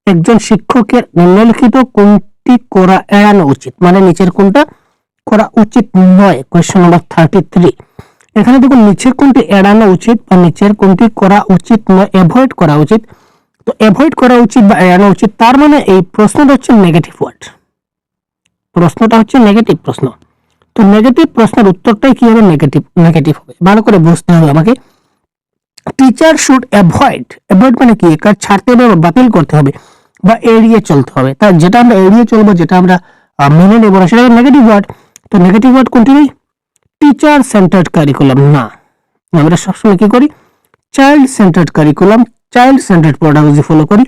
একজন শিক্ষকের নিম্নলিখিত কোনটি করা এড়ানো উচিত, মানে নিচের কোনটা করা উচিত নয়। কোয়েশ্চন নাম্বার 33, এখানে দেখুন নিচের কোনটি এড়ানো উচিত বা নিচের কোনটি করা উচিত নয়, অ্যাভয়েড করা উচিত। তো অ্যাভয়েড করা উচিত বা এড়ানো উচিত, তার মানে এই প্রশ্নটা হচ্ছে নেগেটিভ ওয়ার্ড, প্রশ্নটা হচ্ছে নেগেটিভ প্রশ্ন। তো নেগেটিভ প্রশ্নের উত্তরটাই কি হবে, নেগেটিভ হবে, ভালো করে বুঝতে হবে আমাকে। টিচার শুড অ্যাভয়েড, অ্যাভয়েড মানে কি, কাজ ছাড়তে হবে বা বাতিল করতে হবে বা এড়িয়ে চলতে হবে। তার যেটা আমরা এড়িয়ে চলবো, যেটা আমরা মেনে নেব না, সেটা নেগেটিভ ওয়ার্ড। তো নেগেটিভ ওয়ার্ড কোনটি নেই, টিচার সেন্টার্ড কারিকুলাম, না আমরা সবসময় কি করি, child centred curriculum, child centred pedagogy follow করি,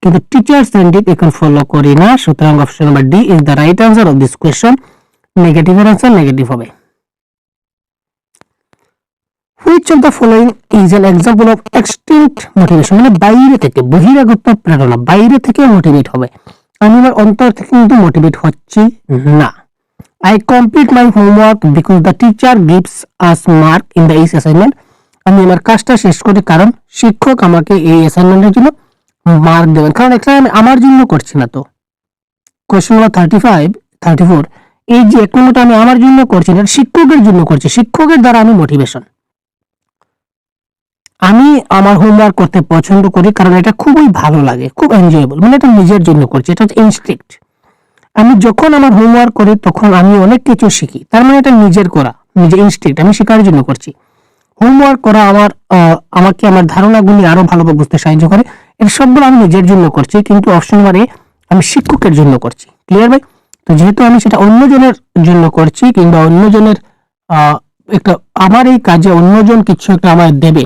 কিন্তু টিচার সেন্টার্ড এখন ফলো করি না। সুতরাং option number D is the right answer of this question. নেগেটিভের আনসার নেগেটিভ হবে। Which of the following is an example of extinct motivation, মানে বাইরে থেকে, বহিরাগত প্রেরণা, বাইরে থেকে মোটিভেট হবে, আমি আমার অন্তর থেকে কিন্তু মোটিভেট হচ্ছি না। I complete my homework because the teacher gives us mark in the each assignment, আমি আমার কাজটা শেষ করি কারণ শিক্ষক আমাকে এই অ্যাসাইনমেন্টের জন্য মার্ক দেবেন, কারণ এটা আমি আমার জন্য করছি না। তো কোয়েশ্চেন নাম্বার 34, এই যে 1 নম্বরটা আমি আমার জন্য করছি না, শিক্ষকের জন্য করছি, শিক্ষকের দ্বারা আমি মোটিভেশন। আমি আমার হোমওয়ার্ক করতে পছন্দ করি কারণ এটা খুবই ভালো লাগে, খুব এনজয়েবল, মানে এটা নিজের জন্য করছি, এটা হচ্ছে ইনস্টিংক্ট। আমি যখন আমার হোমওয়ার্ক করি তখন আমি অনেক কিছু শিখি, তার মানে এটা নিজের করা, নিজের ইনস্টিংক্ট, আমি শেখার জন্য করছি। হোমওয়ার্ক করা আমাকে আমার ধারণাগুলি আরো ভালোভাবে বুঝতে সাহায্য করে। এর সবগুলো আমি নিজের জন্য করছি, কিন্তু অপশন নাম্বার এ আমি শিক্ষকের জন্য করছি। ক্লিয়ার ভাই? তো যেহেতু আমি সেটা অন্যজনের জন্য করছি, কিংবা অন্যজনের একটা, আমার এই কাজে অন্যজন কিছু একটা আমায় দেবে,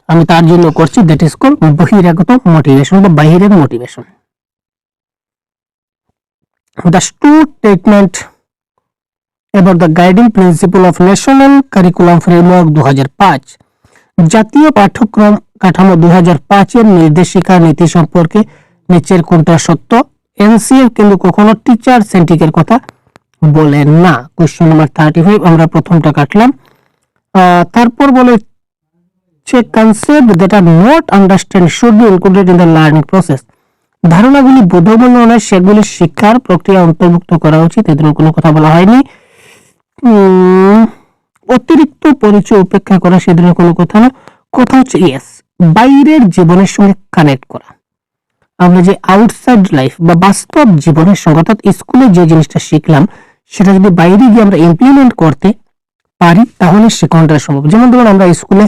আমি তার জন্য করছি, দ্যাট ইজ কল বহিরাগত মোটিভেশন বা বাহিরের motivation. The statement about the guiding principle of National Curriculum Framework 2005, জাতীয় পাঠ্যক্রম কাঠামো 2005 এর নির্দেশিকা নীতি সম্পর্কে নিচের কোনটা সত্য? এনসিএফ কিন্তু কখনো টিচার সেন্ট্রিকের কথা বলেন না। কোশ্চেন নাম্বার 35 আমরা প্রথমটা কাটলাম। তারপর বলে concept that are not understand should be included in the learning process, ধারণাগুলি বোধগম্য নয় সেগুলি শিক্ষার প্রক্রিয়া অন্তর্ভুক্ত করা উচিত, এদের কোনো কথা বলা হয়নি। অতিরিক্ত পরিচয় উপেক্ষা করা, সেদিনের কোনো কথা না। কথা হচ্ছে ইয়েস, বাইরের জীবনের সঙ্গে কানেক্ট করা। আমরা যে আউটসাইড লাইফ বা বাস্তব জীবনের সঙ্গে, অর্থাৎ স্কুলে যে জিনিসটা শিখলাম সেটা যদি বাইরে গিয়ে আমরা ইমপ্লিমেন্ট করতে পারি তাহলে শেখানোটা সম্ভব। যেমন ধরুন আমরা স্কুলে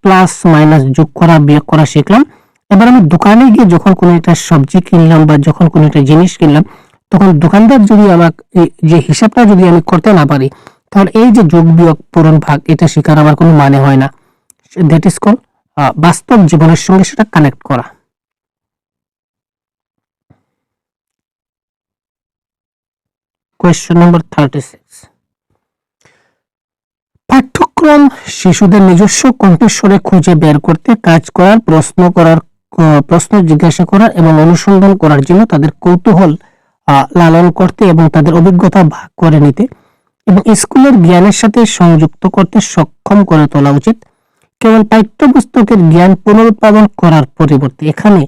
প্লাস মাইনাস, যোগ করা বিয়োগ করা শিখলাম, এবার আমি দোকানে গিয়ে যখন কোনো একটা সবজি কিনলাম বা যখন কোনো একটা জিনিস কিনলাম, তখন দোকানদার যদি আমাকে যে হিসাবটা যদি আমি করতে না পারি, তাহলে এই যে যোগ বিয়োগ পূরণ ভাগ এটা শেখার আমার কোনো মানে হয় না। দ্যাট ইজ কল বাস্তব জীবনের সঙ্গে সেটা কানেক্ট করা। কোয়েশ্চন নাম্বার 36, পাঠ্যক্রম শিশুদের নিজস্ব কণ্ঠস্বরে খুঁজে বের করতে, কাজ করার, প্রশ্ন জিজ্ঞাসা করার এবং অনুসন্ধান করার জন্য তাদের কৌতূহল লালন করতে এবং তাদের অভিজ্ঞতা ভাগ করে নিতে এবং স্কুলের জ্ঞানের সাথে সংযুক্ত করতে সক্ষম করে তোলা উচিত। কেবল পাঠ্যপুস্তকের জ্ঞান পুনরুৎপাদন করার পরিবর্তে এখানে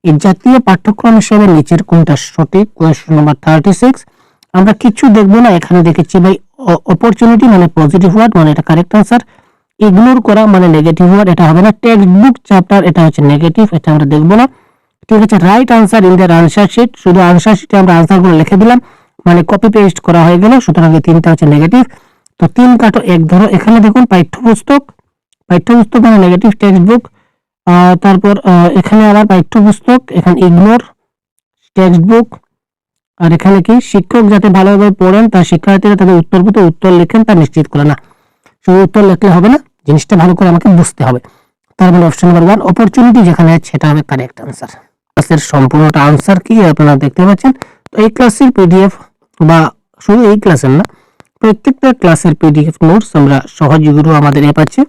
এই জাতীয় পাঠ্যক্রম হিসেবে নিচের কোনটা সঠিক? কোয়েশ্চন নাম্বার 36 আমরা কিছু দেখবো না, এখানে দেখেছি ভাই অপরচুনিটি মানে পজিটিভ ওয়ার্ড, মানে এটা কারেক্ট আনসার। ইগনোর করা মানে নেগেটিভ ওয়ার্ড, এটা হবে না। টেক্সট বুক চ্যাপ্টার, এটা হচ্ছে নেগেটিভ, এটা আমরা দেখবো না। ঠিক আছে, right answer in the answer sheet, শুধু আনসার শিটে আমরা আনসারগুলো লিখে দিলাম, মানে কপি পেস্ট করা হয়ে গেল, সুতরাং এই তিনটা হচ্ছে নেগেটিভ। তো 3 কাটো 1 ধরো। এখানে দেখুন পাঠ্যপুস্তক মানে নেগেটিভ, টেক্সট বুক, তারপর এখানে আবার পাঠ্যপুস্তক, এখানে ইগনোর, টেক্সট বুক, আর এখানে কি শিক্ষক যাতে ভালোভাবে পড়েন তার শিক্ষার্থীরা তাদের উত্তর লেখেন তা নিশ্চিত করে না। শুধু উত্তর লিখলে হবে না, জিনিসটা ভালো করে আমাকে বুঝতে হবে। তার মানে অপশন নাম্বার 1 অপরচুনিটি যেখানে আছে সেটা হবে কারেক্ট আনসার। ক্লাসের সম্পূর্ণটা আনসার কি আপনারা দেখতে পাচ্ছেন। তো এই ক্লাসের পিডিএফ বা শুধু এই ক্লাসের না, প্রত্যেকটা ক্লাসের পিডিএফ নোটস আমরা সহজ গুরু আমাদের অ্যাপ আছে,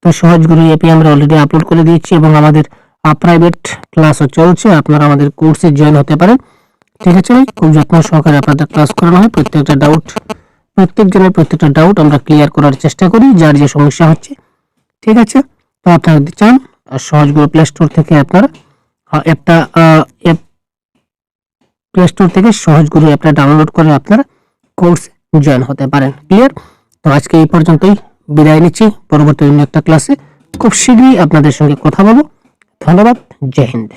তো সহজ গুরু অ্যাপে আমরা অলরেডি আপলোড করে দিয়েছি এবং আমাদের প্রাইভেট ক্লাসও চলছে, আপনারা আমাদের কোর্সে জয়েন হতে পারেন। ঠিক আছে, খুব যত্ন সহকারে আপনাদের ক্লাস করানো হয়। প্রত্যেকটা ডাউট আমরা ক্লিয়ার করার চেষ্টা করি, যার যে সমস্যা হচ্ছে। ঠিক আছে, তো আপনারা যদি চান সহজ গুরু প্লে স্টোর থেকে আপনারা প্লে স্টোর থেকে সহজ গুরু অ্যাপটা ডাউনলোড করে আপনারা কোর্স জয়েন হতে পারেন। ক্লিয়ার? তো আজকে এই পর্যন্তই, বিদায় নিচ্ছি। পরবর্তী অন্য একটা ক্লাসে খুব শীঘ্রই আপনাদের সঙ্গে কথা বলবো। ধন্যবাদ, জয় হিন্দ।